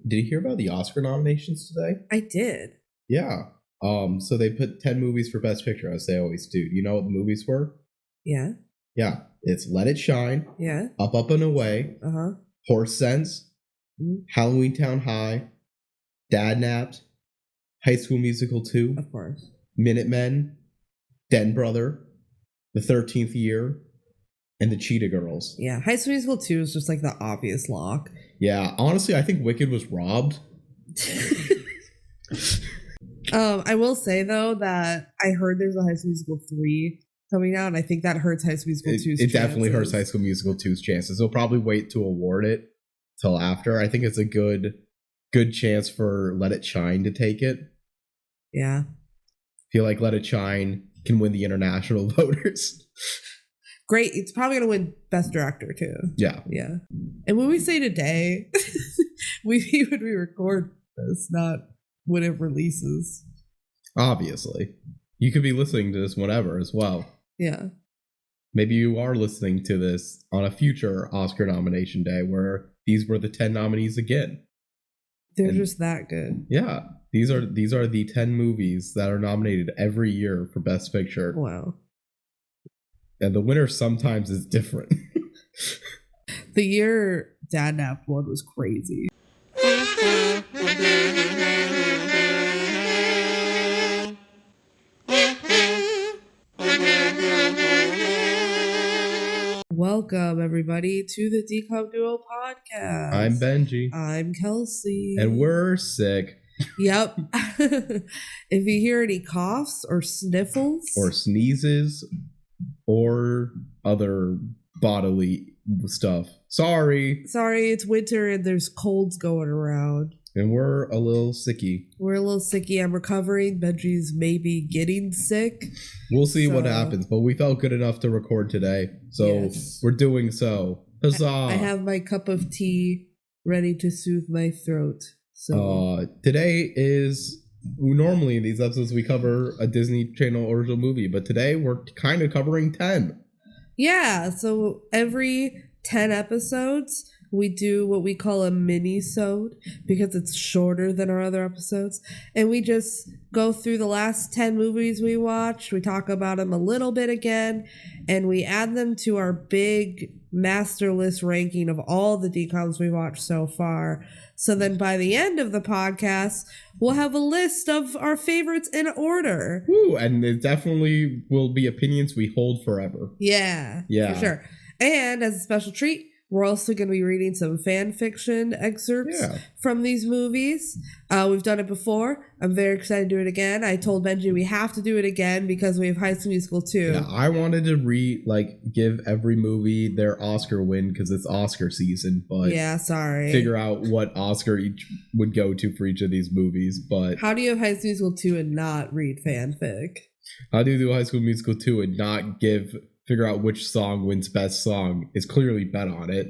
did you hear about the Oscar nominations today? I did. Yeah. So they put 10 movies for Best Picture, as they always do. You know what the movies were? Yeah. Yeah. It's Let It Shine. Yeah. Up, Up, and Away. Uh-huh. Horse Sense. Halloween Town High. Dad Napped. High School Musical 2. Of course. Minutemen. Den Brother. The 13th Year. And the Cheetah Girls. Yeah. High School Musical 2 is just like the obvious lock. Yeah. Honestly, I think Wicked was robbed. I will say, though, that I heard there's a High School Musical 3 coming out, and I think that hurts High School Musical 2's chances. It definitely hurts High School Musical 2's chances. They'll probably wait to award it till after. I think it's a good chance for Let It Shine to take it. Yeah. I feel like Let It Shine can win the international voters. Great. It's probably going to win Best Director, too. Yeah. Yeah. And when we say today, we mean when we record this, not when it releases. Obviously. You could be listening to this whenever as well. Yeah. Maybe you are listening to this on a future Oscar nomination day where these were the 10 nominees again. They're just that good. Yeah. These are the 10 movies that are nominated every year for Best Picture. Wow. And the winner sometimes is different. The year Dad Nap won was crazy. Welcome, everybody, to the DCOM Duo podcast. I'm Benji. I'm Kelsey. And we're sick. Yep. If you hear any coughs or sniffles or sneezes or other bodily stuff, sorry, it's winter and there's colds going around. And we're a little sicky. I'm recovering. Benji's maybe getting sick. We'll see what happens, but we felt good enough to record today. So We're doing so. Huzzah! I have my cup of tea ready to soothe my throat. So today is, normally in these episodes we cover a Disney Channel original movie, but today we're kind of covering 10. Yeah, so every 10 episodes we do what we call a Minisode because it's shorter than our other episodes. And we just go through the last 10 movies we watched. We talk about them a little bit again. And we add them to our big master list ranking of all the DCOMs we watched so far. So then by the end of the podcast, we'll have a list of our favorites in order. Woo, and it definitely will be opinions we hold forever. Yeah, for sure. And as a special treat, we're also going to be reading some fan fiction excerpts from these movies. We've done it before. I'm very excited to do it again. I told Benji we have to do it again because we have High School Musical 2. Yeah, I wanted to give every movie their Oscar win because it's Oscar season, but figure out what Oscar each would go to for each of these movies. But how do you have High School Musical 2 and not read fanfic? How do you do High School Musical 2 and not figure out which song wins best song? Is clearly bet on it.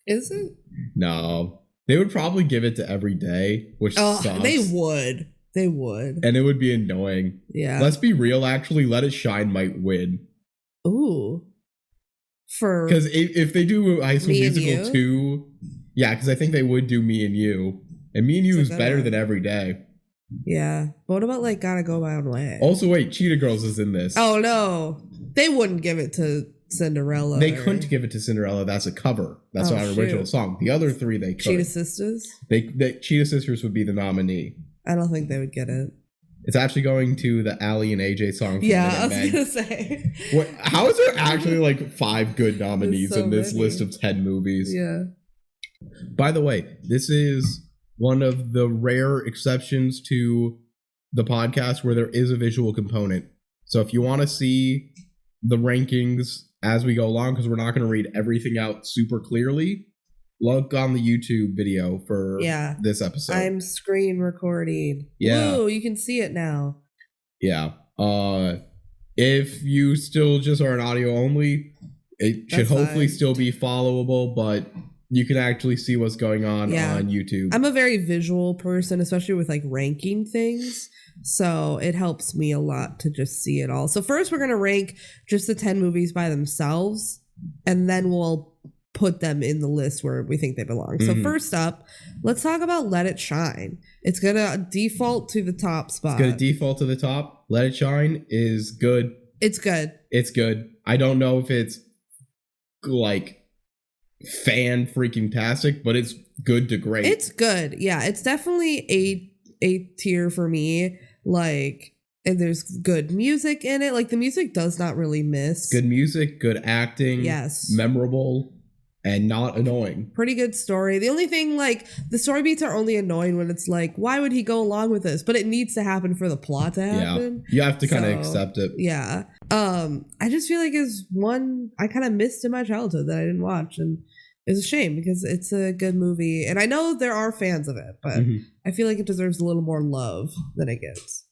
Is it? No. They would probably give it to Every Day, which sucks. They would. And it would be annoying. Yeah. Let's be real, actually, Let It Shine might win. Ooh. Because if they do High School Musical 2, yeah, because I think they would do Me and You. And Me and You is better than Every Day. Yeah. But what about Gotta Go My Own Way? Also, wait, Cheetah Girls is in this. Oh, no. They wouldn't give it to Cinderella. They couldn't give it to Cinderella. That's a cover. That's not an original song. The other three they could. Cheetah Sisters? Cheetah Sisters would be the nominee. I don't think they would get it. It's actually going to the Ally and AJ song. I was going to say. How is there actually 5 good nominees in this list of 10 movies? Yeah. By the way, this is one of the rare exceptions to the podcast where there is a visual component. So if you want to see the rankings as we go along, because we're not going to read everything out super clearly, look on the YouTube video for this episode. I'm screen recording. Yeah. Woo, you can see it now. Yeah. If you still just are an audio only, it should hopefully still be followable, but you can actually see what's going on YouTube. I'm a very visual person, especially with ranking things. So it helps me a lot to just see it all. So first we're going to rank just the 10 movies by themselves. And then we'll put them in the list where we think they belong. So first up, let's talk about Let It Shine. It's going to default to the top spot. It's going to default to the top. Let It Shine is good. It's good. It's good. I don't know if it's like fan freaking tastic, but it's good to great. It's good. Yeah, it's definitely a tier for me. Like, and there's good music in it. Like, the music does not really miss. Good music, good acting. Yes. Memorable and not annoying. Pretty good story. The only thing, like, the story beats are only annoying when it's like, why would he go along with this? But it needs to happen for the plot to happen. Yeah, you have to kind of accept it. Yeah. I just feel like it's one I kind of missed in my childhood that I didn't watch, and it's a shame because it's a good movie, and I know there are fans of it, but I feel like it deserves a little more love than it gets.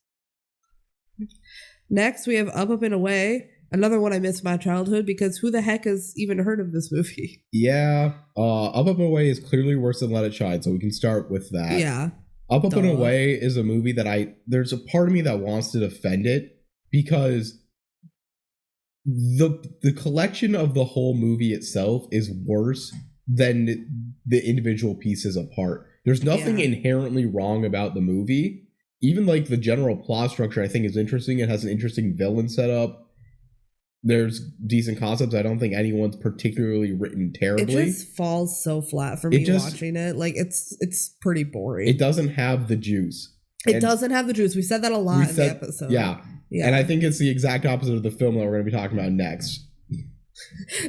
Next, we have Up, Up, and Away. Another one I missed my childhood because who the heck has even heard of this movie? Yeah. Up, Up, and Away is clearly worse than Let It Shine, so we can start with that. Yeah. Up, Up, and Away is a movie that there's a part of me that wants to defend it because the collection of the whole movie itself is worse than the individual pieces apart. There's nothing inherently wrong about the movie. Even like the general plot structure I think is interesting. It has an interesting villain setup. There's decent concepts. I don't think anyone's particularly written terribly. It just falls so flat for me watching it. Like, it's pretty boring. It doesn't have the juice. It doesn't have the juice. We said that a lot in the episode. Yeah. And I think it's the exact opposite of the film that we're going to be talking about next.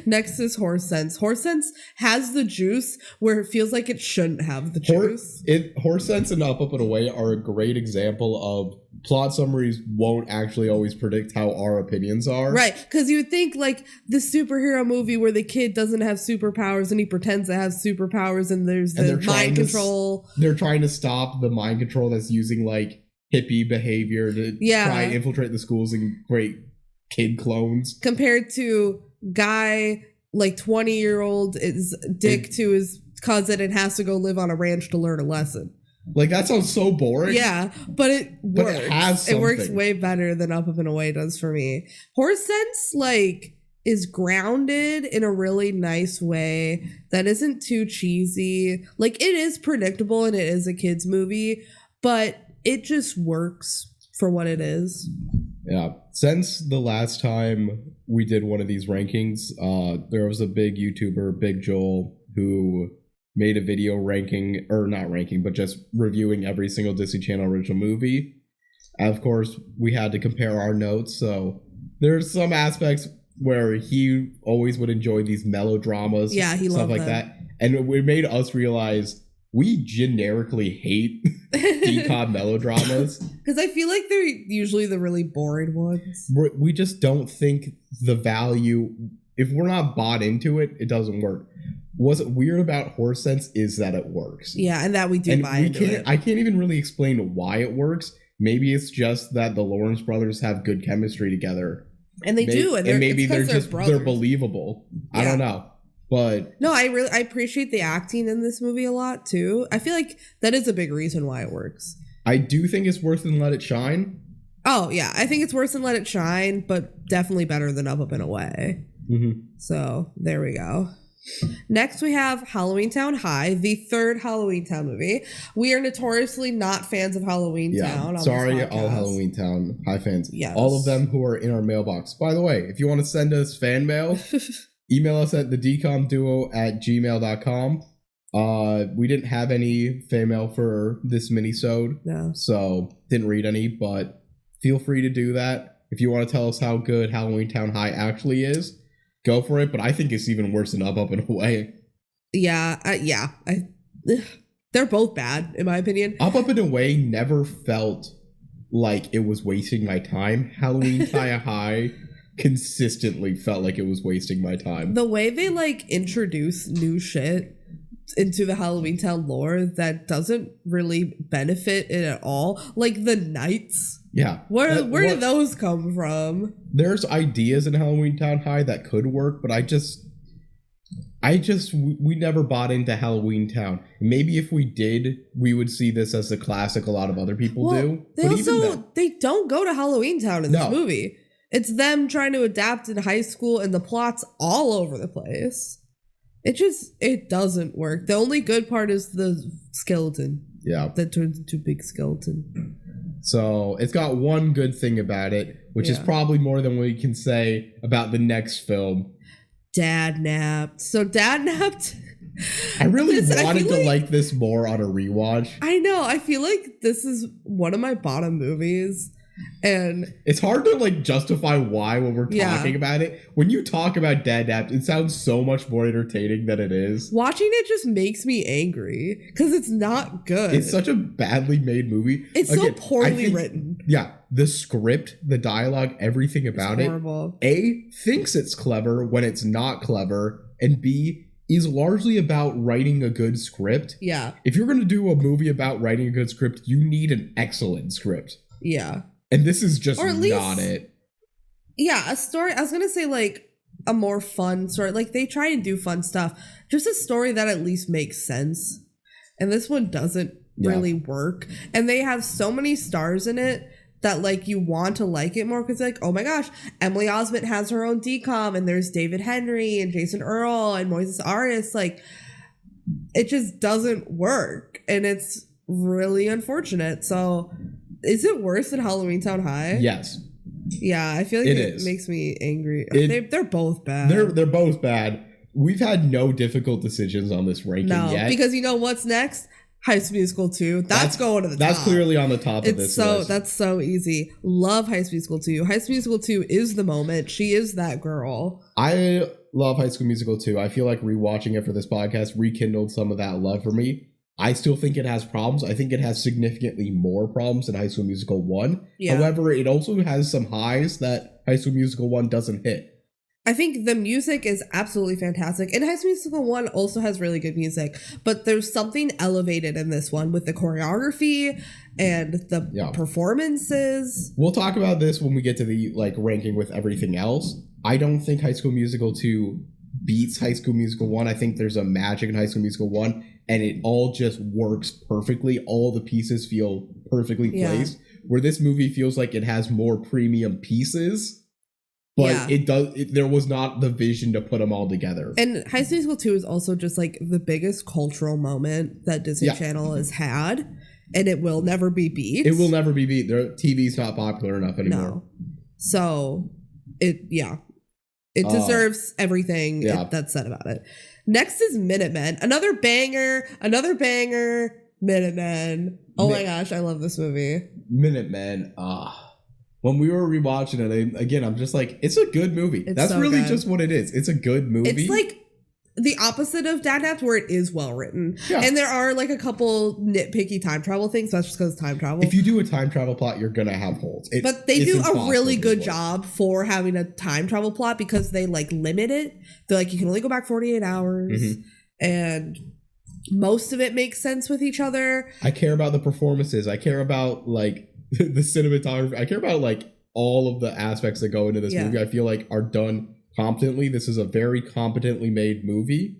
Next is Horse Sense. Horse Sense has the juice where it feels like it shouldn't have the juice. Horse Sense and Up, Up, and Away are a great example of plot summaries won't actually always predict how our opinions are. Right, because you would think like the superhero movie where the kid doesn't have superpowers and he pretends to have superpowers and there's the mind control. They're trying to stop the mind control that's using like hippie behavior to try and infiltrate the schools and create kid clones. Compared to guy like 20-year-old is dick to his cousin and has to go live on a ranch to learn a lesson. Like, that sounds so boring. Yeah, but it works. But it has something. It works way better than Up, Up, and Away does for me. Horse Sense, like, is grounded in a really nice way that isn't too cheesy. Like, it is predictable and it is a kid's movie, but it just works for what it is. Yeah. Since the last time we did one of these rankings, there was a big YouTuber, Big Joel, who made a video but just reviewing every single Disney Channel original movie. And of course, we had to compare our notes, so there's some aspects where he always would enjoy these melodramas, he stuff like that. And it made us realize we generically hate DCOM melodramas. Because I feel like they're usually the really boring ones. We just don't think the value, if we're not bought into it, it doesn't work. What's weird about Horse Sense is that it works. Yeah, and that we do buy into it. I can't even really explain why it works. Maybe it's just that the Lawrence brothers have good chemistry together. And they do. And maybe they're believable. Yeah. I don't know. But no, I appreciate the acting in this movie a lot too. I feel like that is a big reason why it works. I do think it's worse than Let It Shine. Oh yeah, I think it's worse than Let It Shine, but definitely better than Up, Up, and Away. So there we go. Next we have Halloween Town High, the third Halloween Town movie. We are notoriously not fans of Halloween Town. Sorry, all Halloween Town High fans. Yes. All of them who are in our mailbox. By the way, if you want to send us fan mail, email us at thedcomduo@gmail.com. We didn't have any fan mail for this minisode, so didn't read any, but feel free to do that. If you want to tell us how good Halloween Town High actually is, go for it, but I think it's even worse than Up, Up, and Away. They're both bad, in my opinion. Up, Up, and Away never felt like it was wasting my time. Halloween Town High consistently felt like it was wasting my time. The way they, like, introduce new shit into the Halloween Town lore that doesn't really benefit it at all. Like, the knights. Yeah. Where did those come from? There's ideas in Halloween Town High that could work, but we never bought into Halloween Town. Maybe if we did, we would see this as a classic a lot of other people do. They don't go to Halloween Town in this movie. It's them trying to adapt in high school and the plot's all over the place. It doesn't work. The only good part is the skeleton. Yeah. That turns into a big skeleton. So it's got one good thing about it, which is probably more than we can say about the next film. Dad napped. So Dad napped. I really wanted to like this more on a rewatch. I know. I feel like this is one of my bottom movies. And it's hard to like justify why when we're talking about it. When you talk about Dad Napped, it sounds so much more entertaining than it is. Watching it just makes me angry because it's not good. It's such a badly made movie. It's so poorly written. Yeah, the script, the dialogue, everything about it. A, thinks it's clever when it's not clever, and B, is largely about writing a good script. Yeah. If you're going to do a movie about writing a good script, you need an excellent script. Yeah. And this is just least, not it. Yeah, a story. I was going to say like a more fun story. Like they try and do fun stuff. Just a story that at least makes sense. And this one doesn't really work. And they have so many stars in it that like you want to like it more because like, oh my gosh, Emily Osment has her own DCOM and there's David Henry and Jason Earl and Moises Arias. Like it just doesn't work. And it's really unfortunate. So is it worse than Halloween Town High? Yes. Yeah, I feel like it makes me angry. They're both bad. They're both bad. We've had no difficult decisions on this ranking yet. Because you know what's next? High School Musical 2. That's going to the top. That's clearly on the top of this list. That's so easy. Love High School Musical 2. High School Musical 2 is the moment. She is that girl. I love High School Musical 2. I feel like rewatching it for this podcast rekindled some of that love for me. I still think it has problems. I think it has significantly more problems than High School Musical 1. Yeah. However, it also has some highs that High School Musical 1 doesn't hit. I think the music is absolutely fantastic. And High School Musical 1 also has really good music. But there's something elevated in this one with the choreography and the performances. We'll talk about this when we get to the like ranking with everything else. I don't think High School Musical 2 beats High School Musical 1. I think there's a magic in High School Musical 1. And it all just works perfectly. All the pieces feel perfectly placed. Where this movie feels like it has more premium pieces. But there was not the vision to put them all together. And High School Musical 2 is also just like the biggest cultural moment that Disney Channel has had. And it will never be beat. It will never be beat. Their TV's not popular enough anymore. No. So, it deserves everything that's said about it. Next is Minutemen. Another banger. Minutemen. Oh my gosh, I love this movie. Minutemen. When we were rewatching it, I'm just like, it's a good movie. That's so really good. Just what it is. It's a good movie. It's like the opposite of Dad Napped, where it is well written. Yeah. And there are like a couple nitpicky time travel things. So that's just because it's time travel. If you do a time travel plot, you're going to have holes. But they do a really good job for having a time travel plot because they like limit it. They're like, you can only go back 48 hours. Mm-hmm. And most of it makes sense with each other. I care about the performances. I care about like the cinematography. I care about like all of the aspects that go into this movie. I feel like are done competently. This is a very competently made movie.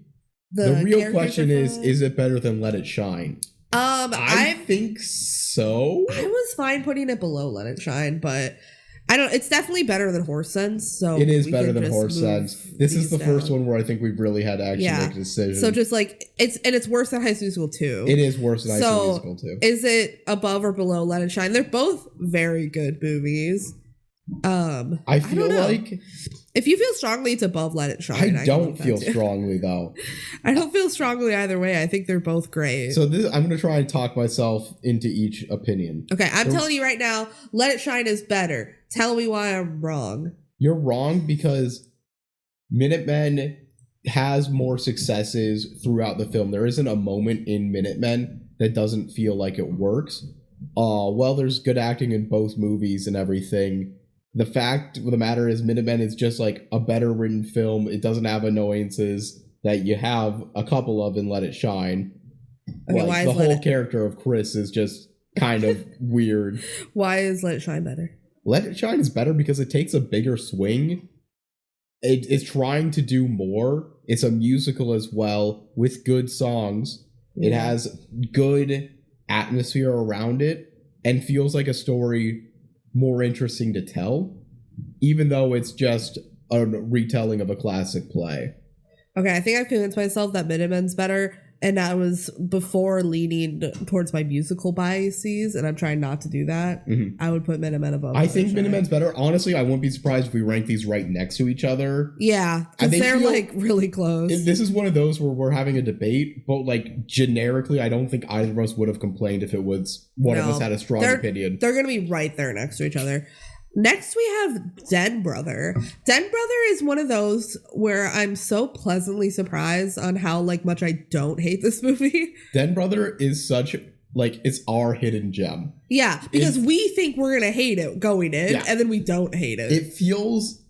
The real question is it better than Let It Shine? I think so. I was fine putting it below Let It Shine, but it's definitely better than Horse Sense. So it is better than Horse Sense. This is the first one where I think we've really had to actually make a decision. So just like it's worse than High School Musical 2. It is worse than High School Musical 2. Is it above or below Let It Shine? They're both very good movies. I feel like if you feel strongly, it's above Let It Shine. I don't feel strongly though. I don't feel strongly either way. I think they're both great. So I'm going to try and talk myself into each opinion. Okay, I'm telling you right now, Let It Shine is better. Tell me why I'm wrong. You're wrong because Minutemen has more successes throughout the film. There isn't a moment in Minutemen that doesn't feel like it works. Well, there's good acting in both movies and everything. The fact of the matter is Minutemen is just like a better written film. It doesn't have annoyances that you have a couple of in Let It Shine. Okay, like the whole character of Chris is just kind of weird. Why is Let It Shine better? Let It Shine is better because it takes a bigger swing. It's trying to do more. It's a musical as well with good songs. Yeah. It has good atmosphere around it and feels like a story more interesting to tell, even though it's just a retelling of a classic play. Okay, I think I've convinced myself that Minutemen's better, and that was before leaning towards my musical biases, and I'm trying not to do that. Mhm. I would put Minutemen above. I think Minutemen's better. Honestly, I wouldn't be surprised if we rank these right next to each other. Yeah, because they're like really close. This is one of those where we're having a debate, but like generically, I don't think either of us would have complained if it was one of us had a strong opinion. They're going to be right there next to each other. Next, we have Den Brother. Den Brother is one of those where I'm so pleasantly surprised on how like much I don't hate this movie. Den Brother is such like it's our hidden gem. Yeah, because we think we're gonna hate it going in, and then we don't hate it. It feels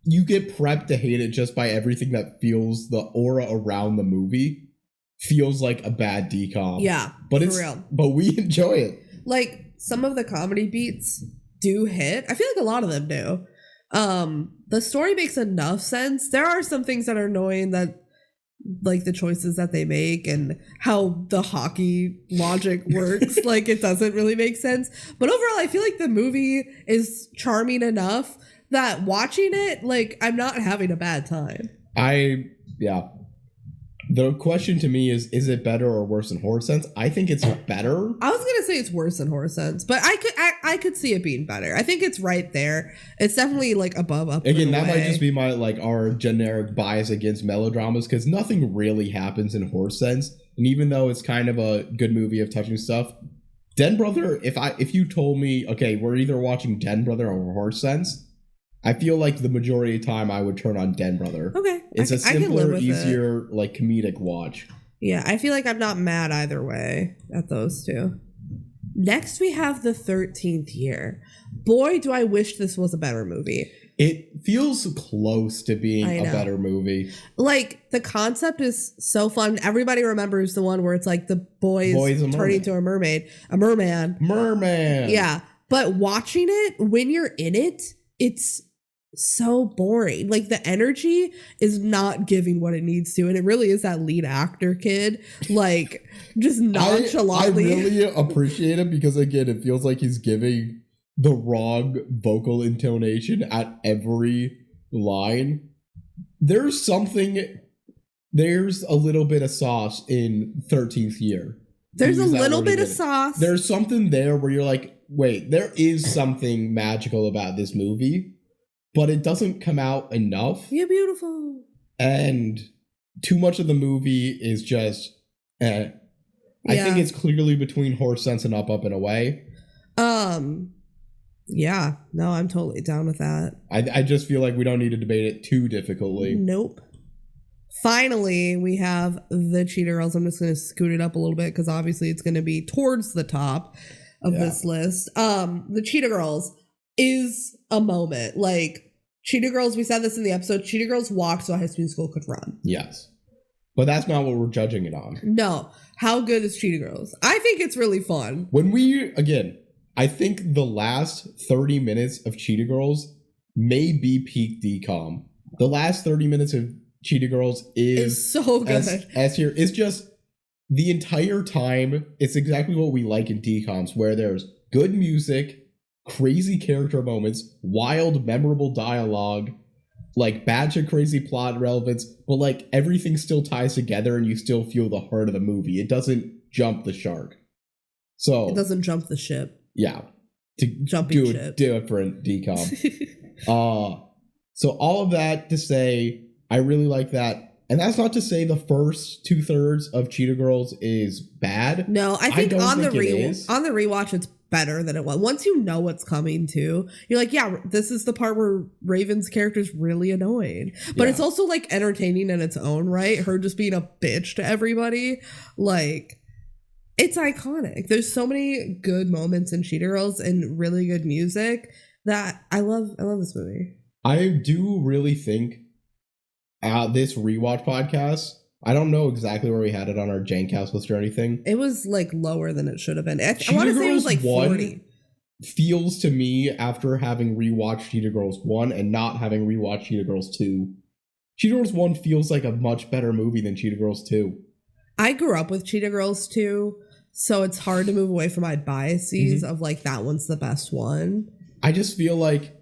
you get prepped to hate it just by everything that feels the aura around the movie feels like a bad DCOM. Yeah, but for real. But we enjoy it. Like some of the comedy beats do hit. I feel like a lot of them do. The story makes enough sense. There are some things that are annoying, that like the choices that they make and how the hockey logic works. Like it doesn't really make sense. But overall, I feel like the movie is charming enough that watching it, like I'm not having a bad time. The question to me is it better or worse than Horror Sense? I think it's better. I was gonna say it's worse than Horror Sense, but I could see it being better. I think it's right there. It's definitely like above up. Again, that might just be my like our generic bias against melodramas, because nothing really happens in Horror Sense. And even though it's kind of a good movie of touching stuff, Den Brother, if you told me, okay, we're either watching Den Brother or Horror Sense, I feel like the majority of the time I would turn on Den Brother. Okay. It's a simpler, easier, like comedic watch. Yeah, I feel like I'm not mad either way at those two. Next, we have The 13th Year. Boy, do I wish this was a better movie. It feels close to being a better movie. Like, the concept is so fun. Everybody remembers the one where it's like the boys turning to a mermaid. A merman. Merman. Yeah. But watching it, when you're in it, it's so boring. Like the energy is not giving what it needs to, and it really is that lead actor kid, like just nonchalantly. I really appreciate him because again, it feels like he's giving the wrong vocal intonation at every line. There's a little bit of sauce in 13th Year. There's a little bit of sauce. There's something there where you're like, wait, there is something magical about this movie, but it doesn't come out enough. You're beautiful. And too much of the movie is just, I think it's clearly between Horror Sense and Up, Up, and Away. Yeah. No, I'm totally down with that. I just feel like we don't need to debate it too difficultly. Nope. Finally, we have The Cheetah Girls. I'm just going to scoot it up a little bit because obviously it's going to be towards the top of this list. The Cheetah Girls is a moment. Like, Cheetah Girls, we said this in the episode, Cheetah Girls walked so High School Musical could run. Yes. But that's not what we're judging it on. No. How good is Cheetah Girls? I think it's really fun. I think the last 30 minutes of Cheetah Girls may be peak DCOM. The last 30 minutes of Cheetah Girls is so good. It's just the entire time, it's exactly what we like in DCOMs, where there's good music, crazy character moments, wild, memorable dialogue, like batshit crazy plot relevance, but like everything still ties together and you still feel the heart of the movie. It doesn't jump the shark. So it doesn't jump the ship. Yeah. Jumping ship. Different DCOM. So all of that to say, I really like that. And that's not to say the first 2/3 of Cheetah Girls is bad. No, I think on the rewatch, it's better than it was. Once you know what's coming too, you're like, yeah, this is the part where Raven's character is really annoying. But it's also like entertaining in its own right. Her just being a bitch to everybody. Like, it's iconic. There's so many good moments in Cheetah Girls and really good music that I love this movie. I do really think this rewatch podcast, I don't know exactly where we had it on our Jankhouse list or anything. It was like lower than it should have been. I want to say it was like 40. Feels to me, after having rewatched Cheetah Girls 1 and not having rewatched Cheetah Girls 2, Cheetah Girls 1 feels like a much better movie than Cheetah Girls 2. I grew up with Cheetah Girls 2, so it's hard to move away from my biases of like that one's the best one. I just feel like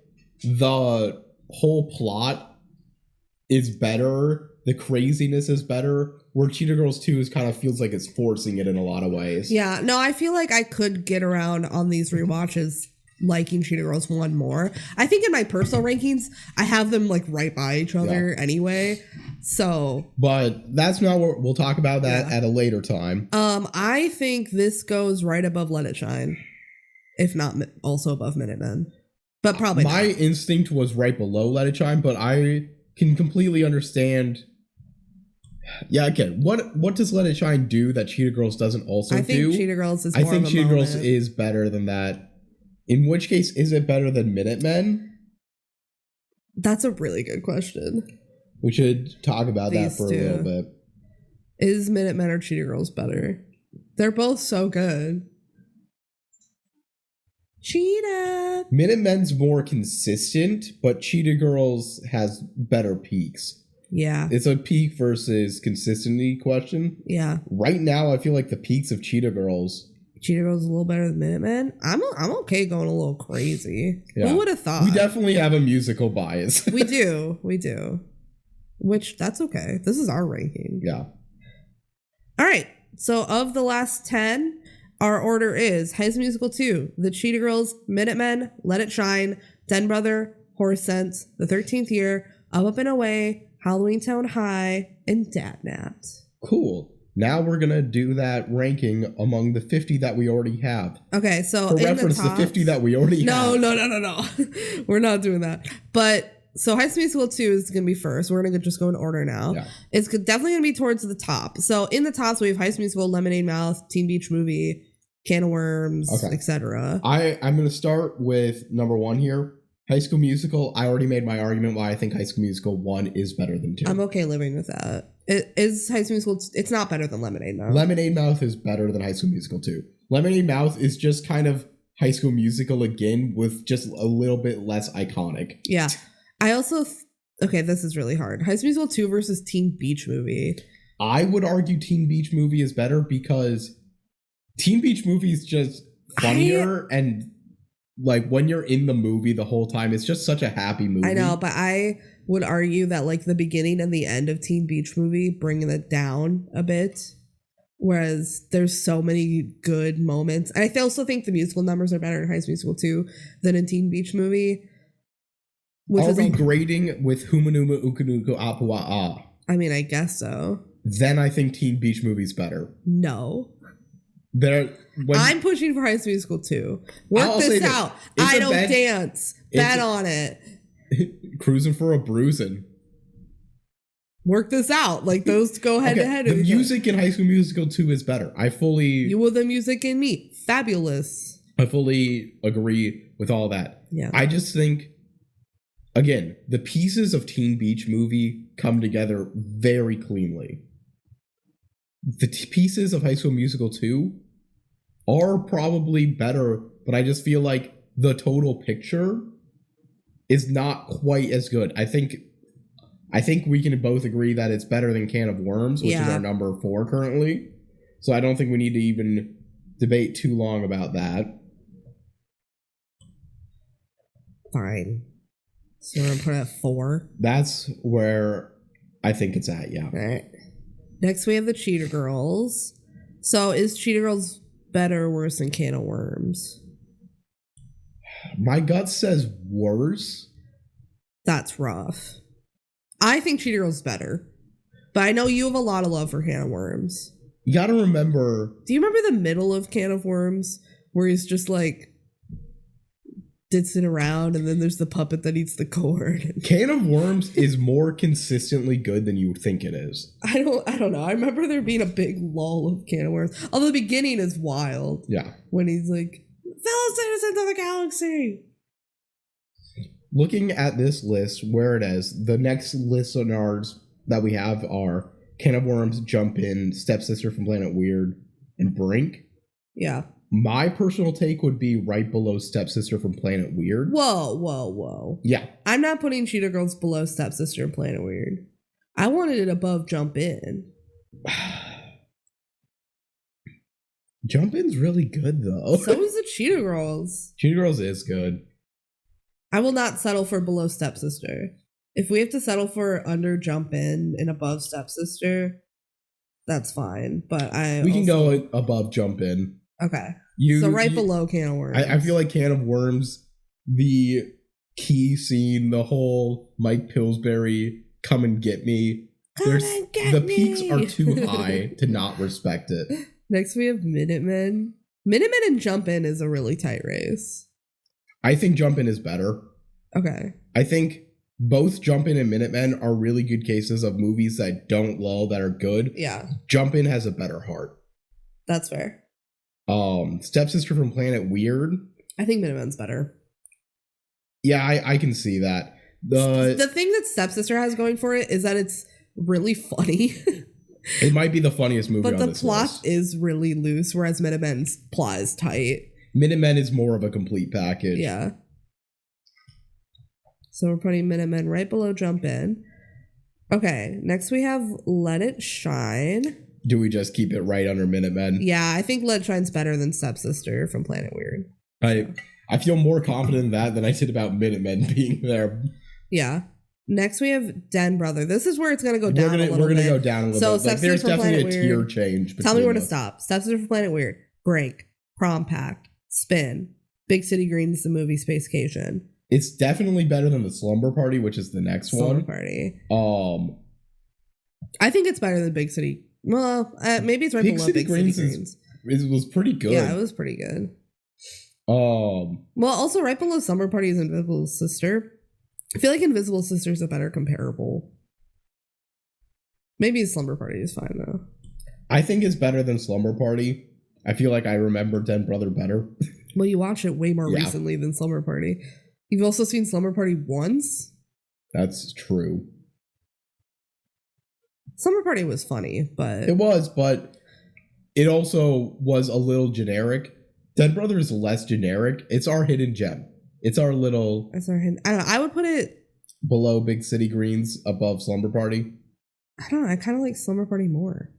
the whole plot is better. The craziness is better. Where Cheetah Girls 2 is kind of feels like it's forcing it in a lot of ways. Yeah, no, I feel like I could get around on these rewatches liking Cheetah Girls 1 more. I think in my personal rankings, I have them like right by each other anyway. So, but that's not what we'll talk about that at a later time. I think this goes right above Let It Shine, if not also above Minutemen, but probably my not. instinct was right below Let It Shine, but I can completely understand. Yeah, okay. What does Let It Shine do that Cheetah Girls doesn't also do? I think Cheetah Girls is more I think of a Cheetah moment. Girls is better than that. In which case, is it better than Minutemen? That's a really good question. We should talk about that for a little bit. Is Minutemen or Cheetah Girls better? They're both so good. Cheetah! Minutemen's more consistent, but Cheetah Girls has better peaks. Yeah. It's a peak versus consistency question. Yeah. Right now, I feel like the peaks of Cheetah Girls. Cheetah Girls is a little better than Minutemen. I'm okay going a little crazy. Yeah. Who would have thought? We definitely have a musical bias. We do. Which, that's okay. This is our ranking. Yeah. All right. So of the last 10, our order is High School Musical 2, The Cheetah Girls, Minutemen, Let It Shine, Den Brother, Horse Sense, The 13th Year, Up and Away, Halloween Town High, and Dadnapped. Cool. Now we're going to do that ranking among the 50 that we already have. Okay, so for in reference, the 50 that we already have. No. We're not doing that. But so High School Musical 2 is going to be first. We're going to just go in order now. Yeah. It's definitely going to be towards the top. So in the tops, we have High School Musical, Lemonade Mouth, Teen Beach Movie, Can of Worms, etc. I'm going to start with number 1 here. High School Musical. I already made my argument why I think High School Musical 1 is better than 2. I'm okay living with that. It is High School Musical. It's not better than Lemonade Mouth. Lemonade Mouth is better than High School Musical 2. Lemonade Mouth is just kind of High School Musical again with just a little bit less iconic. Yeah. I also... Okay, this is really hard. High School Musical 2 versus Teen Beach Movie. I would argue Teen Beach Movie is better because Teen Beach Movie is just funnier and like when you're in the movie the whole time, it's just such a happy movie. I know, but I would argue that like the beginning and the end of Teen Beach Movie bringing it down a bit, whereas there's so many good moments. And I also think the musical numbers are better in High School Musical 2 than in Teen Beach Movie. Are we grading with Humanuma Ukunuku Apua? I mean, I guess so. Then I think Teen Beach Movie's better. No. I'm pushing for High School Musical 2. Work this out. I don't dance. Bet on it. Cruising for a bruising. Work this out. Like those go head to head. The music in High School Musical 2 is better. You will the music in me. Fabulous. I fully agree with all that. Yeah. I just think, again, the pieces of Teen Beach Movie come together very cleanly. The pieces of High School Musical 2 are probably better, but I just feel like the total picture is not quite as good. I think we can both agree that it's better than Can of Worms, which is our number 4 currently. So I don't think we need to even debate too long about that. Fine. So we're going to put it at 4? That's where I think it's at, yeah. All right. Next we have the Cheetah Girls. So is Cheetah Girls better or worse than Can of Worms? My gut says worse. That's rough. I think Cheetah Girls is better. But I know you have a lot of love for Can of Worms. You gotta remember... Do you remember the middle of Can of Worms? Where he's just like... ditsing around and then there's the puppet that eats the cord. Can of Worms is more consistently good than you would think it is. I don't know. I remember there being a big lull of Can of Worms. Although the beginning is wild. Yeah. When he's like, fellow citizens of the galaxy. Looking at this list, where it is, the next listeners that we have are Can of Worms, Jump In, Stepsister from Planet Weird, and Brink. Yeah. My personal take would be right below Stepsister from Planet Weird. Whoa. Yeah. I'm not putting Cheetah Girls below Stepsister and Planet Weird. I wanted it above Jump In. Jump In's really good, though. So is the Cheetah Girls. Cheetah Girls is good. I will not settle for below Stepsister. If we have to settle for under Jump In and above Stepsister, that's fine. But we can go above Jump In. Okay. So below Can of Worms. I feel like Can of Worms, the key scene, the whole Mike Pillsbury come and get me. The peaks are too high to not respect it. Next we have Minutemen. Minutemen and Jump In is a really tight race. I think Jump In is better. Okay. I think both Jump In and Minutemen are really good cases of movies that don't lull, that are good. Yeah. Jump In has a better heart. That's fair. Stepsister from Planet Weird. I think Minutemen's better. Yeah, I can see that. The thing that Stepsister has going for it is that it's really funny. It might be the funniest movie but on this plot list. is really loose, whereas Minutemen's plot is tight. Minutemen is more of a complete package. Yeah. So we're putting Minutemen right below Jump In. Okay, next we have Let It Shine. Do we just keep it right under Minutemen? Yeah, I think Let It Shine's better than Stepsister from Planet Weird. I feel more confident in that than I did about Minutemen being there. Yeah. Next we have Den Brother. This is where it's gonna go down a little bit. We're gonna go down a little bit. Like, there's definitely a tier change. Tell me where to stop. Stepsister from Planet Weird. Break. Prom Pact. Spin. Big City Greens, the movie Spacecation. It's definitely better than the Slumber Party, which is the next one. Slumber Party. I think it's better than Big City. Well, maybe it's right below Big City Greens. It was pretty good. Yeah, it was pretty good. Well, also right below Slumber Party is Invisible Sister. I feel like Invisible Sister is a better comparable. Maybe Slumber Party is fine though. I think it's better than Slumber Party. I feel like I remember Den Brother better. Well, you watch it way more recently than Slumber Party. You've also seen Slumber Party once? That's true. Slumber Party was funny, but... It was, but it also was a little generic. Den Brother is less generic. It's our hidden gem. It's our little... I don't know. I would put it... below Big City Greens, above Slumber Party. I don't know. I kind of like Slumber Party more.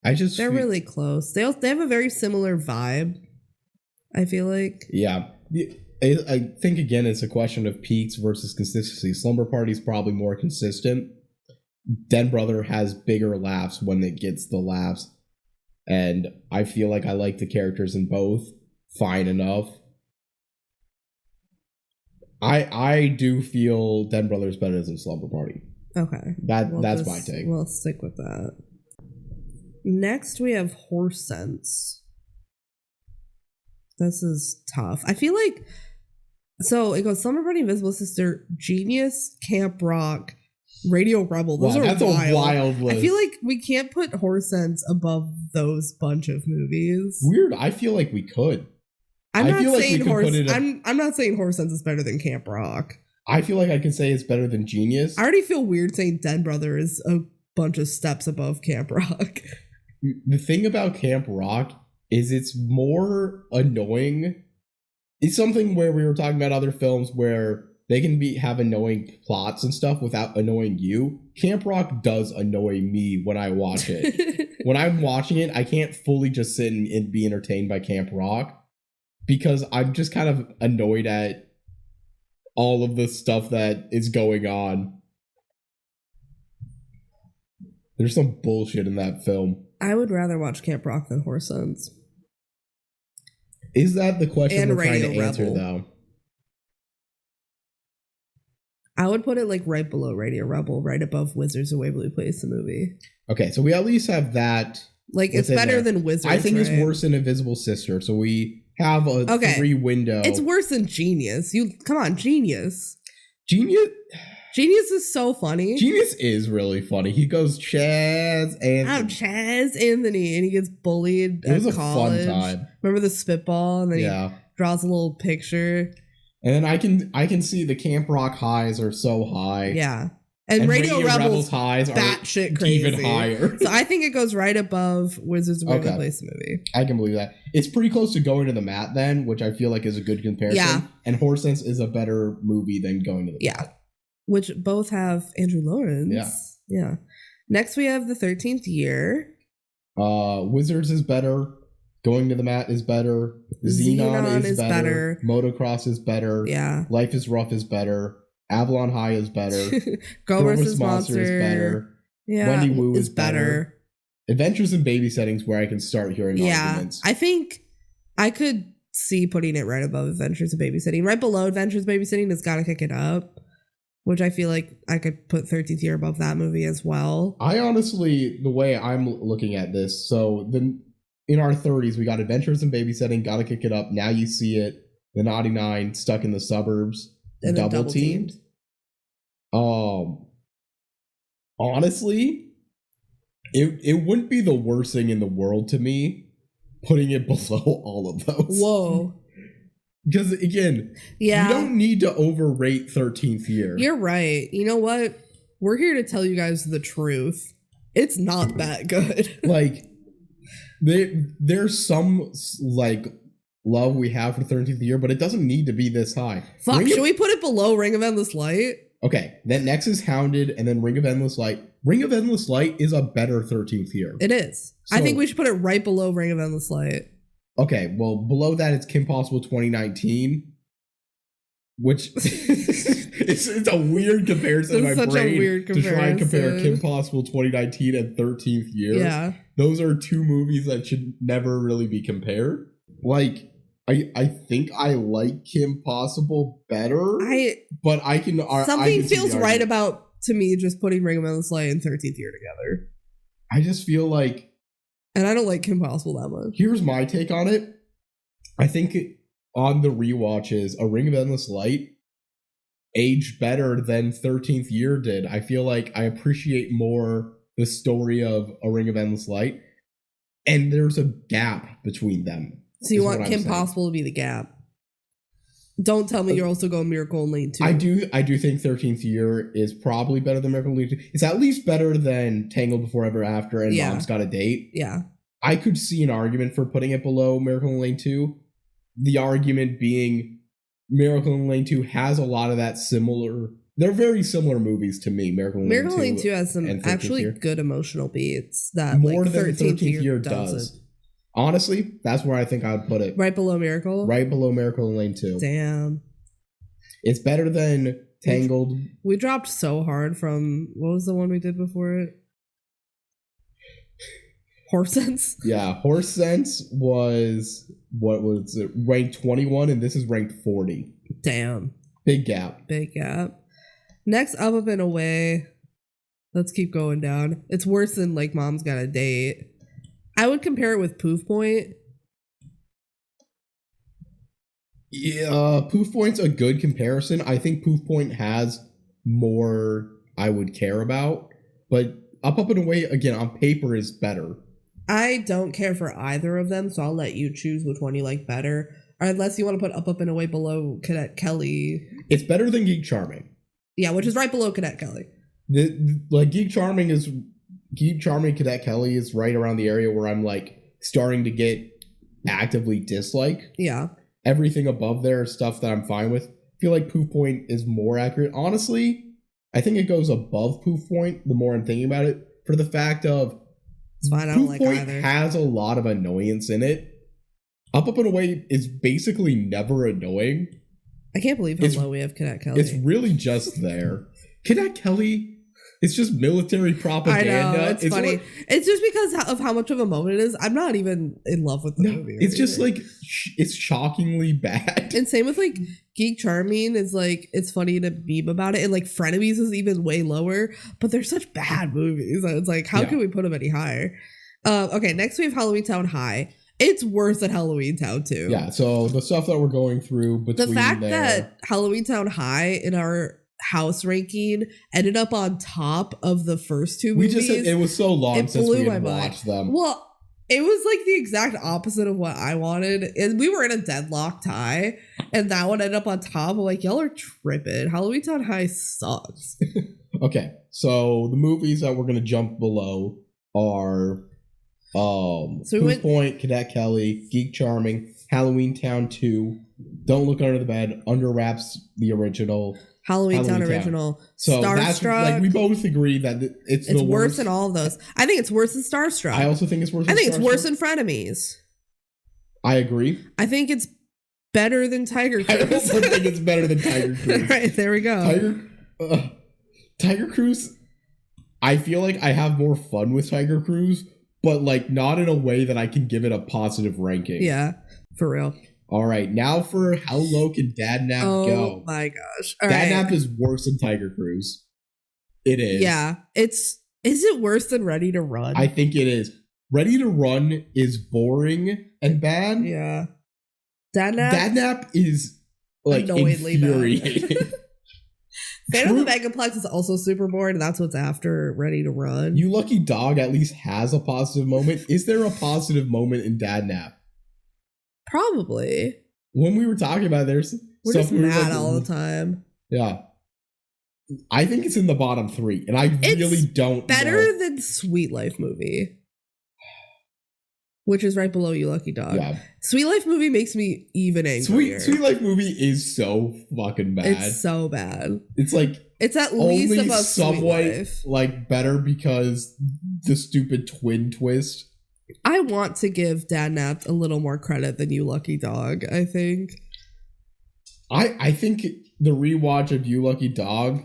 They're really close. They have a very similar vibe, I feel like. Yeah. I think, again, it's a question of peaks versus consistency. Slumber Party is probably more consistent. Den Brother has bigger laughs when it gets the laughs. And I feel like I like the characters in both fine enough. I do feel Den Brother is better than Slumber Party. Okay. That's my take. We'll stick with that. Next, we have Horse Sense. This is tough. I feel like... So, it goes Slumber Party, Invisible Sister, Genius, Camp Rock, Radio Rebel. Those are that's wild. A wild list. I feel like we can't put Horse Sense above those bunch of movies. Weird. I feel like we could. I'm not saying Horse Sense is better than Camp Rock. I feel like I can say it's better than Genius. I already feel weird saying Den Brother is a bunch of steps above Camp Rock. The thing about Camp Rock is it's more annoying. It's something where we were talking about other films where they can have annoying plots and stuff without annoying you. Camp Rock does annoy me when I watch it. When I'm watching it, I can't fully just sit and be entertained by Camp Rock because I'm just kind of annoyed at all of the stuff that is going on. There's some bullshit in that film. I would rather watch Camp Rock than Horse Sense. Is that the question and we're trying to Radio answer, Rebel. though? I would put it like right below Radio Rebel, right above Wizards of Waverly Place, the movie. Okay, so we at least have that. Like, it's better than Wizards, I think it's worse than Invisible Sister, so we have a 3-window. It's worse than Genius. Come on, Genius. Genius is so funny. Genius is really funny. He goes Chaz Anthony. I'm Chaz Anthony, and he gets bullied at college. It was a fun time. Remember the spitball, and then he draws a little picture. And then I can see the Camp Rock highs are so high. Yeah. And Radio Rebel's highs are batshit crazy. Even higher. So I think it goes right above Wizards of Waverly Place movie. I can believe that. It's pretty close to Going to the Mat then, which I feel like is a good comparison. Yeah. And Horse Sense is a better movie than Going to the Mat. Which both have Andrew Lawrence. Yeah. Next we have The 13th Year. Wizards is better. Going to the Mat is better. Xenon is better. Motocross is better. Yeah. Life is Rough is better. Avalon High is better. Girl vs. Monster is better. Yeah, Wendy Wu is better. Adventures in Babysitting is where I can start hearing arguments. I think I could see putting it right above Adventures in Babysitting. Right below Adventures in Babysitting is Gotta Kick It Up, which I feel like I could put 13th Year above that movie as well. I honestly, the way I'm looking at this, so in our 30s, we got Adventures in Babysitting, Gotta Kick It Up, Now You See It, The Naughty Nine, Stuck in the Suburbs, and Double Teamed. Honestly, it wouldn't be the worst thing in the world to me putting it below all of those. Whoa. Because again, you don't need to overrate 13th Year. You're right. You know what? We're here to tell you guys the truth. It's not that good. Like, there's some like love we have for 13th Year, but it doesn't need to be this high. Fuck, should we put it below Ring of Endless Light? Okay, then next is Hounded, and then Ring of Endless Light. Ring of Endless Light is a better 13th Year. It is. So, I think we should put it right below Ring of Endless Light. Okay, well, below that it's Kim Possible 2019, which it's a weird comparison in my brain to try and compare Kim Possible 2019 and 13th Year. Yeah. Those are two movies that should never really be compared. Like, I think I like Kim Possible better, but I can... Something feels right about, to me, just putting Ring of Endless Light and 13th Year together. I just feel like... And I don't like Kim Possible that much. Here's my take on it. I think on the rewatches, A Ring of Endless Light aged better than 13th Year did. I feel like I appreciate more the story of A Ring of Endless Light, and there's a gap between them. So you want Kim Possible to be the gap? Don't tell me you're also going Miracle in Lane 2. I do think 13th Year is probably better than Miracle in Lane 2. It's at least better than Tangled Before Ever After and Mom's Got a Date. Yeah. I could see an argument for putting it below Miracle in Lane 2. The argument being Miracle in Lane 2 has a lot of that similar... They're very similar movies to me, Miracle in Lane 2 has some actually good emotional beats that more than 13th Year does. Honestly, that's where I think I would put it. Right below Miracle? Right below Miracle in Lane 2. Damn. It's better than Tangled. We dropped so hard from... What was the one we did before it? Horse Sense? Yeah, Horse Sense was... What was it? Ranked 21, and this is ranked 40. Damn. Big gap. Big gap. Next, Up and Away. Let's keep going down. It's worse than, like, Mom's Got a Date. I would compare it with Poof Point. Yeah, Poof Point's a good comparison. I think Poof Point has more I would care about, but Up and Away, again, on paper is better. I don't care for either of them, so I'll let you choose which one you like better. Or unless you want to put Up and Away below Cadet Kelly. It's better than Geek Charming. Yeah, which is right below Cadet Kelly. Geek Charming Cadet Kelly is right around the area where I'm like starting to get actively dislike. Yeah. Everything above there is stuff that I'm fine with. I feel like Poof Point is more accurate. Honestly, I think it goes above Poof Point the more I'm thinking about it, for the fact of it's fine, I don't like Point either. Has a lot of annoyance in it. Up and Away is basically never annoying. I can't believe how low we have Cadet Kelly. It's really just there. Cadet Kelly... It's just military propaganda. I know, it's funny. It's just because of how much of a moment it is. I'm not even in love with the movie. It's just like, it's shockingly bad. And same with like Geek Charming is like, it's funny to meme about it. And like Frenemies is even way lower, but they're such bad movies. It's like, how can we put them any higher? Okay, next we have Halloween Town High. It's worse than Halloween Town 2. Yeah, so the stuff that we're going through between the fact that Halloween Town High in our house ranking ended up on top of the first two movies. It was so long since we had watched them. Well, it was like the exact opposite of what I wanted. And we were in a deadlock tie, and that one ended up on top. I'm like, y'all are tripping. Halloween Town High sucks. Okay, so the movies that we're gonna jump below are Poof Point, Cadet Kelly, Geek Charming, Halloween Town 2, Don't Look Under the Bed, Under Wraps, the original, Halloween Town original, so Starstruck. Like, we both agree that it's the worse than all of those. I think it's worse than Starstruck. I also think it's worse. I think it's worse than Frenemies. I agree. I think it's better than Tiger Cruise. I also think it's better than Tiger Cruise. Right, there we go. Tiger Cruise, I feel like I have more fun with Tiger Cruise, but like not in a way that I can give it a positive ranking. Yeah, for real. All right, now for how low can Dad Nap go? Oh my gosh. Dad Nap is worse than Tiger Cruise. It is. Yeah, is it worse than Ready to Run? I think it is. Ready to Run is boring and bad. Yeah. Dad Nap is like annoyingly infuriating. Phantom of the Megaplex is also super boring, and that's what's after Ready to Run. You Lucky Dog at least has a positive moment. Is there a positive moment in Dad Nap? Probably. When we were talking about it, there's we're stuff just we were mad like, all the time. Yeah. I think it's in the bottom 3, and I really don't better know. than Sweet Life Movie, which is right below You Lucky Dog. Yeah. Sweet Life Movie makes me even angrier. Sweet Life Movie is so fucking bad. It's so bad. It's like it's at least only above somewhat Sweet Life. Like better because the stupid twin twist. I want to give Dad Nap a little more credit than You Lucky Dog, I think. I think the rewatch of You Lucky Dog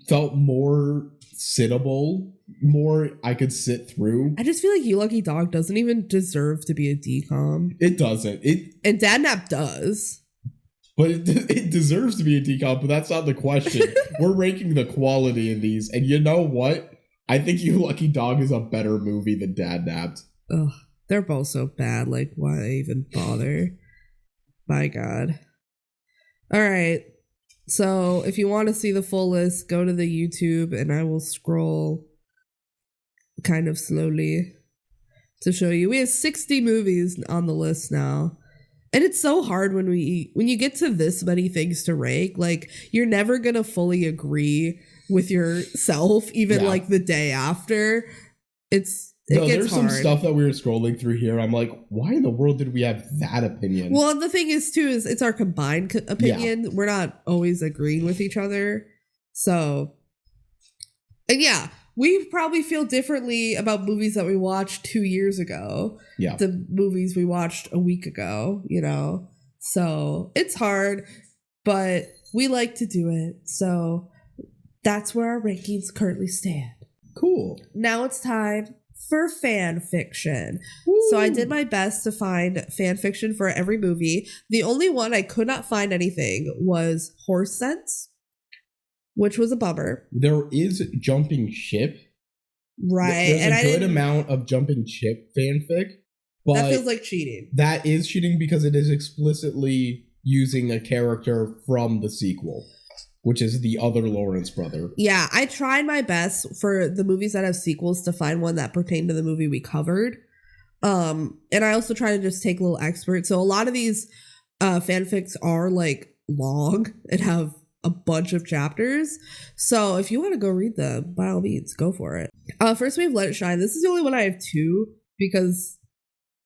felt more sittable, more I could sit through. I just feel like You Lucky Dog doesn't even deserve to be a DCOM. It doesn't. And Dad Nap does. But it deserves to be a DCOM, but that's not the question. We're ranking the quality in these, and you know what? I think You Lucky Dog is a better movie than Dad Napped. Ugh, they're both so bad. Like, why even bother? My God. All right. So, if you want to see the full list, go to the YouTube, and I will scroll kind of slowly to show you. We have 60 movies on the list now. And it's so hard when you get to this many things to rank. Like, you're never going to fully agree with yourself, even like the day after. It gets there's hard. Some stuff that we were scrolling through here. I'm like, why in the world did we have that opinion? Well, the thing is, too, is it's our combined opinion. Yeah. We're not always agreeing with each other. So, and yeah, we probably feel differently about movies that we watched 2 years ago. Yeah. The movies we watched a week ago, you know? So it's hard, but we like to do it. So that's where our rankings currently stand. Cool. Now it's time for fan fiction. Woo. So I did my best to find fan fiction for every movie. The only one I could not find anything was Horse Sense, which was a bummer. There is Jumping Ship. Right. There's a good amount of Jumping Ship fanfic. But that feels like cheating. That is cheating because it is explicitly using a character from the sequel, which is the other Lawrence brother. Yeah, I tried my best for the movies that have sequels to find one that pertained to the movie we covered. And I also try to just take a little expert. So a lot of these fanfics are like long and have a bunch of chapters. So if you want to go read them, by all means, go for it. First we have Let It Shine. This is the only one I have two because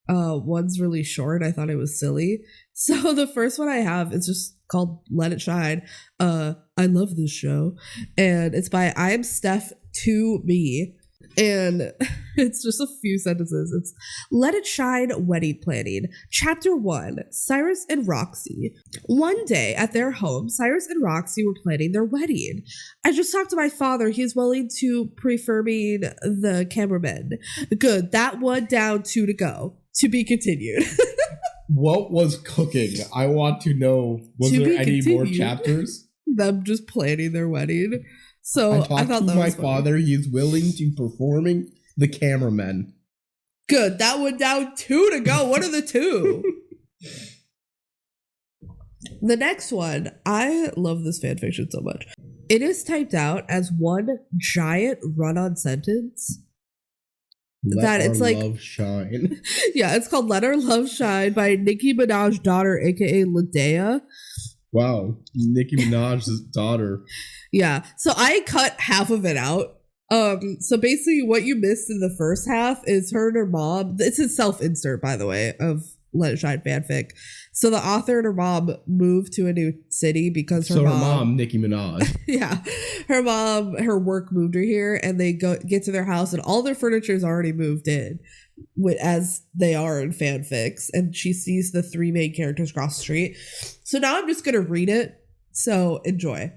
one's really short. I thought it was silly. So the first one I have is just called Let It Shine. I love this show. And it's by I Am Steph to Me. And it's just a few sentences. It's Let It Shine Wedding Planning. Chapter 1, Cyrus and Roxy. One day at their home, Cyrus and Roxy were planning their wedding. I just talked to my father. He is willing to prefer being the cameraman. Good. That one down, 2 to go. To be continued. What was cooking? I want to know. Was there any more chapters? Them just planning their wedding. So I thought that my was funny. Father. He is willing to performing the cameraman. Good. That one down, 2 to go. What are the 2? The next one, I love this fanfiction so much. It is typed out as one giant run-on sentence. Let Our Love Shine. Yeah, it's called Let Our Love Shine by Nicki Minaj's daughter, aka Ladea. Wow, Nicki Minaj's daughter. Yeah, so I cut half of it out. So basically what you missed in the first half is her and her mom. It's a self-insert, by the way, of Let It Shine fanfic. So the author and her mom moved to a new city because her mom, Nicki Minaj. yeah, her work moved her here, and they get to their house and all their furniture is already moved in, as they are in fanfics. And she sees the 3 main characters cross the street. So now I'm just gonna read it. So enjoy.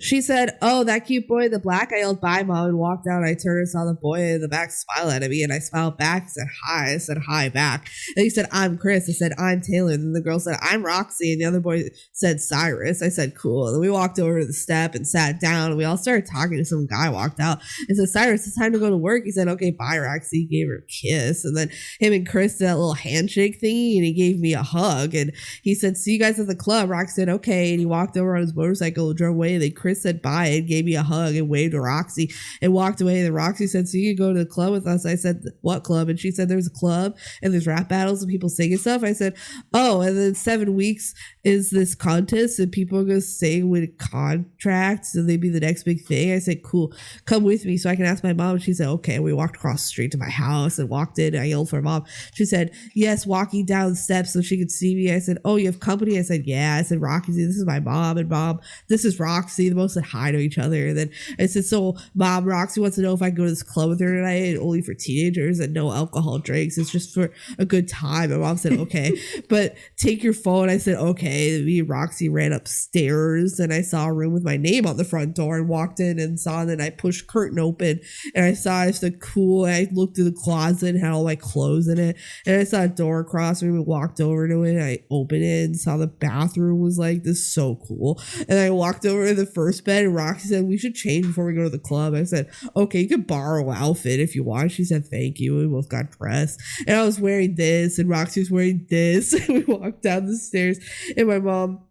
She said, "Oh, that cute boy in the black." I yelled, "Bye, Mom," and walked out. I turned and saw the boy in the back smile at me, and I smiled back. He said, "Hi." I said, "Hi," back. And he said, "I'm Chris." I said, "I'm Taylor." And then the girl said, "I'm Roxy." And the other boy said, "Cyrus." I said, "Cool." And then we walked over to the step and sat down, and we all started talking to some guy walked out and said, "Cyrus, it's time to go to work." He said, "Okay, bye, Roxy." He gave her a kiss. And then him and Chris did that little handshake thingy, and he gave me a hug. And he said, "See you guys at the club." Roxy said, "Okay." And he walked over on his motorcycle and drove away. And then Chris said bye and gave me a hug and waved to Roxy and walked away. And then Roxy said, "So you can go to the club with us?" I said, "What club?" And she said, "There's a club and there's rap battles and people singing stuff." I said, "Oh, and then 7 weeks is this contest and people are going to sing with contracts and they'd be the next big thing." I said, "Cool, come with me so I can ask my mom." And she said, "Okay." We walked across the street to my house and walked in and I yelled for my mom. She said, "Yes," walking down the steps so she could see me. I said, "Oh, you have company?" I said, "Yeah." I said, "Roxy, this is my mom, and Mom, this is Roxy." The both said hi to each other. And then I said, "So Mom, Roxy wants to know if I can go to this club with her tonight, only for teenagers and no alcohol drinks. It's just for a good time." And Mom said, "Okay, but take your phone." I said, "Okay." And me and Roxy ran upstairs and I saw a room with my name on the front door and walked in and saw, and then I pushed curtain open and I saw, I said, "Cool." And I looked through the closet and had all my clothes in it. And I saw a door across from me and walked over to it. And I opened it and saw the bathroom was like, this is so cool. And I walked over to the first bed and Roxy said, "We should change before we go to the club." I said, "Okay, you could borrow an outfit if you want." She said, "Thank you." We both got dressed and I was wearing this and Roxy was wearing this. We walked down the stairs and my mom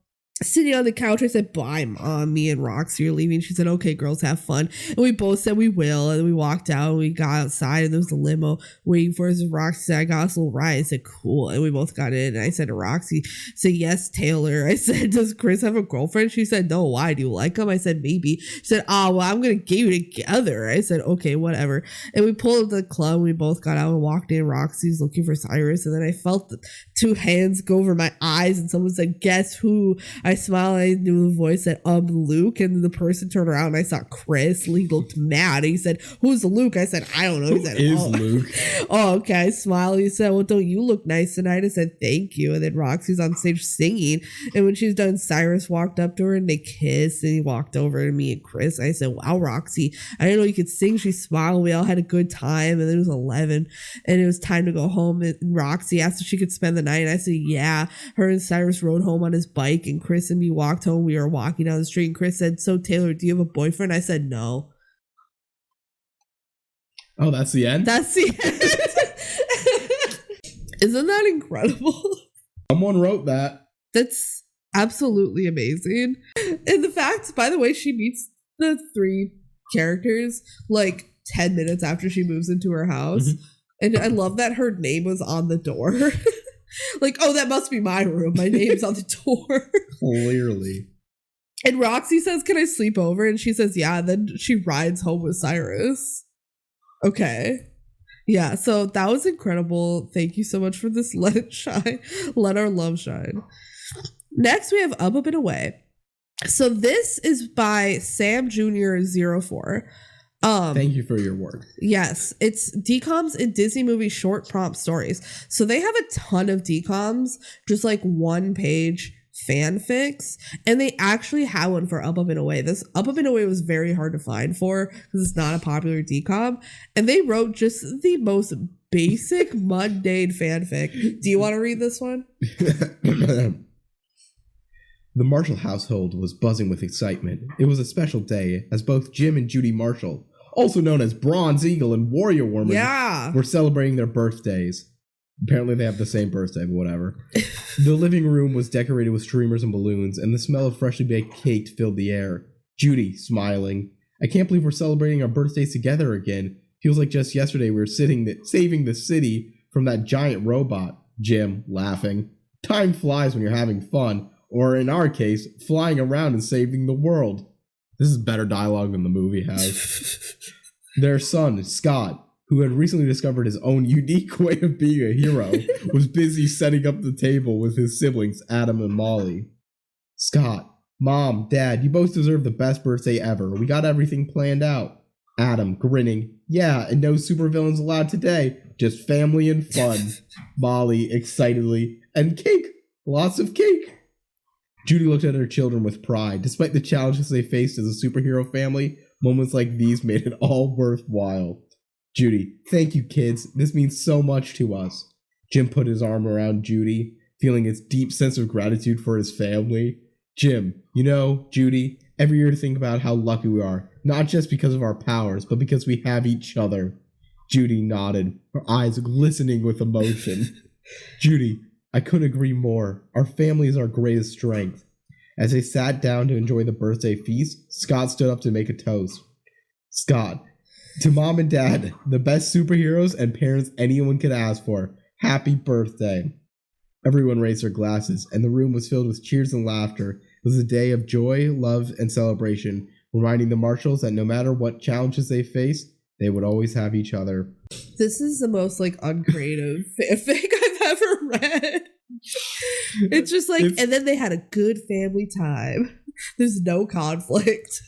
sitting on the couch. I said, "Bye, Mom. Me and Roxy are leaving." She said, "Okay, girls, have fun." And we both said we will. And we walked out and we got outside and there was a limo waiting for us. And Roxy said, "I got us a little ride." I said, "Cool." And we both got in. And I said to Roxy, "Say yes, Taylor." I said, "Does Chris have a girlfriend?" She said, "No. Why? Do you like him?" I said, "Maybe." She said, "Oh, well, I'm going to get you together." I said, "Okay, whatever." And we pulled up to the club. We both got out and walked in. Roxy's looking for Cyrus. And then I felt the 2 hands go over my eyes and someone said, "Guess who?" I smiled. I knew the voice said, "Luke." And the person turned around and I saw Chris. He looked mad. He said, "Who's Luke?" I said, "I don't know." He said, Who is Luke? "Oh, okay." I smiled. He said, "Well, don't you look nice tonight?" I said, "Thank you." And then Roxy's on stage singing. And when she's done, Cyrus walked up to her and they kissed. And he walked over to me and Chris. I said, "Wow, Roxy, I didn't know you could sing." She smiled. We all had a good time. And then it was 11 and it was time to go home. And Roxy asked if she could spend the night. And I said, "Yeah." Her and Cyrus rode home on his bike and Chris and me walked home. We were walking down the street and Chris said, "So Taylor, do you have a boyfriend?" I said, "No." Oh, that's the end? That's the end. Isn't that incredible? Someone wrote that. That's absolutely amazing. And the fact, by the way, she meets the 3 characters like 10 minutes after she moves into her house. Mm-hmm. And I love that her name was on the door. Like, "Oh, that must be my room. My name's on the door." Clearly. And Roxy says, "Can I sleep over?" And she says, "Yeah." And then she rides home with Cyrus. Okay. Yeah, so that was incredible. Thank you so much for this. Let it shine. Let our love shine. Next, we have Up and Away. So this is by Sam Jr. 04. Thank you for your work. Yes, it's DCOMs in Disney movie short prompt stories. So they have a ton of DCOMs, just like 1-page fanfics, and they actually have one for Up and Away. This Up and Away was very hard to find for because it's not a popular DCOM, and they wrote just the most basic mundane fanfic. Do you want to read this one? The Marshall household was buzzing with excitement. It was a special day as both Jim and Judy Marshall, also known as Bronze Eagle and Warrior Woman, were celebrating their birthdays. Apparently they have the same birthday, but whatever. The living room was decorated with streamers and balloons, and the smell of freshly baked cake filled the air. Judy, smiling. "I can't believe we're celebrating our birthdays together again. Feels like just yesterday we were saving the city from that giant robot." Jim, laughing. "Time flies when you're having fun. Or in our case, flying around and saving the world." This is better dialogue than the movie has. Their son, Scott, who had recently discovered his own unique way of being a hero, was busy setting up the table with his siblings, Adam and Molly. Scott, Mom, Dad, you both deserve the best birthday ever. We got everything planned out. Adam, grinning, yeah, and no supervillains allowed today. Just family and fun. Molly, excitedly, and cake. Lots of cake. Judy looked at her children with pride. Despite the challenges they faced as a superhero family, moments like these made it all worthwhile. Judy, thank you, kids. This means so much to us. Jim put his arm around Judy, feeling his deep sense of gratitude for his family. Jim, you know, Judy, every year to think about how lucky we are, not just because of our powers, but because we have each other. Judy nodded, her eyes glistening with emotion. Judy, I couldn't agree more. Our family is our greatest strength. As they sat down to enjoy the birthday feast, Scott stood up to make a toast. Scott, to Mom and Dad, the best superheroes and parents anyone could ask for. Happy birthday. Everyone raised their glasses, and the room was filled with cheers and laughter. It was a day of joy, love, and celebration, reminding the Marshalls that no matter what challenges they faced, they would always have each other. This is the most like uncreative fanfic I've ever read. It's just like, and then they had a good family time. There's no conflict.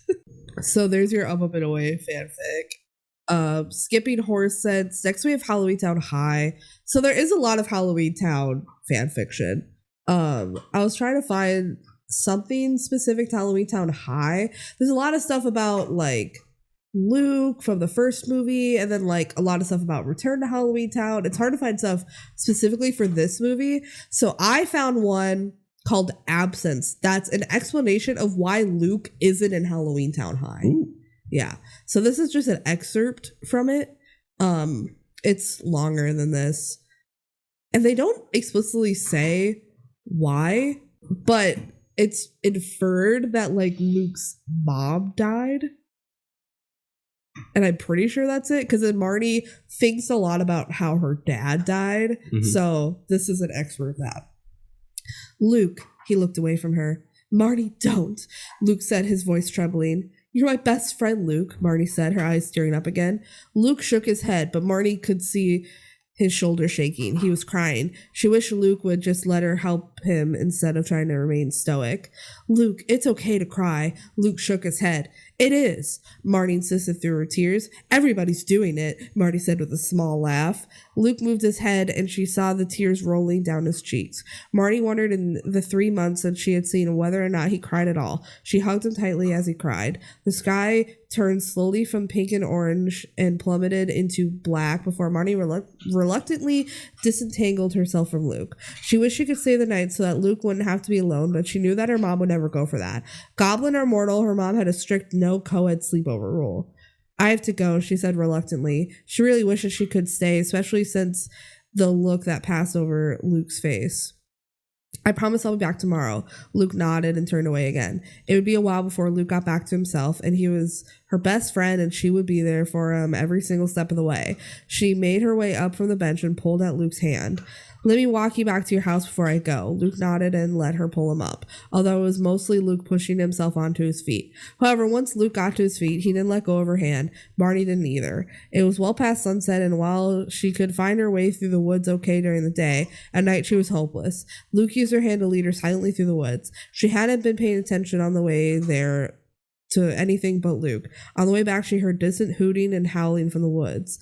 So there's your Up and Away fanfic. Skipping horse sense. Next we have Halloween Town High. So there is a lot of Halloween Town fanfiction. I was trying to find something specific to Halloween Town High. There's a lot of stuff about like Luke from the first movie, and then like a lot of stuff about Return to Halloween Town. It's hard to find stuff specifically for this movie. So I found one called Absence. That's an explanation of why Luke isn't in Halloween Town High. Ooh. Yeah. So this is just an excerpt from it. It's longer than this. And they don't explicitly say why, but it's inferred that like Luke's mom died. And I'm pretty sure that's it, because then Marnie thinks a lot about how her dad died. Mm-hmm. So this is an excerpt of that. Luke, he looked away from her. Marnie, don't, Luke said, his voice trembling. You're my best friend, Luke, Marnie said, her eyes tearing up again. Luke shook his head, but Marnie could see his shoulder shaking. He was crying. She wished Luke would just let her help him instead of trying to remain stoic. Luke, it's okay to cry. Luke shook his head. It is, Marnie insisted through her tears. Everybody's doing it, Marnie said with a small laugh. Luke moved his head and she saw the tears rolling down his cheeks. Marnie wondered in the 3 months that she had seen whether or not he cried at all. She hugged him tightly as he cried. The sky turned slowly from pink and orange and plummeted into black before Marnie reluctantly disentangled herself from Luke. She wished she could stay the night so that Luke wouldn't have to be alone, but she knew that her mom would never go for that. Goblin or mortal, her mom had a strict no co-ed sleepover rule. I have to go, she said reluctantly. She really wishes she could stay, especially since the look that passed over Luke's face. I promise I'll be back tomorrow. Luke nodded and turned away again. It would be a while before Luke got back to himself, and he was her best friend, and she would be there for him every single step of the way. She made her way up from the bench and pulled at Luke's hand. Let me walk you back to your house before I go. Luke nodded and let her pull him up, although it was mostly Luke pushing himself onto his feet. However, once Luke got to his feet, he didn't let go of her hand. Barney didn't either. It was well past sunset, and while she could find her way through the woods okay during the day, at night she was hopeless. Luke used her hand to lead her silently through the woods. She hadn't been paying attention on the way there to anything but Luke. On the way back, she heard distant hooting and howling from the woods.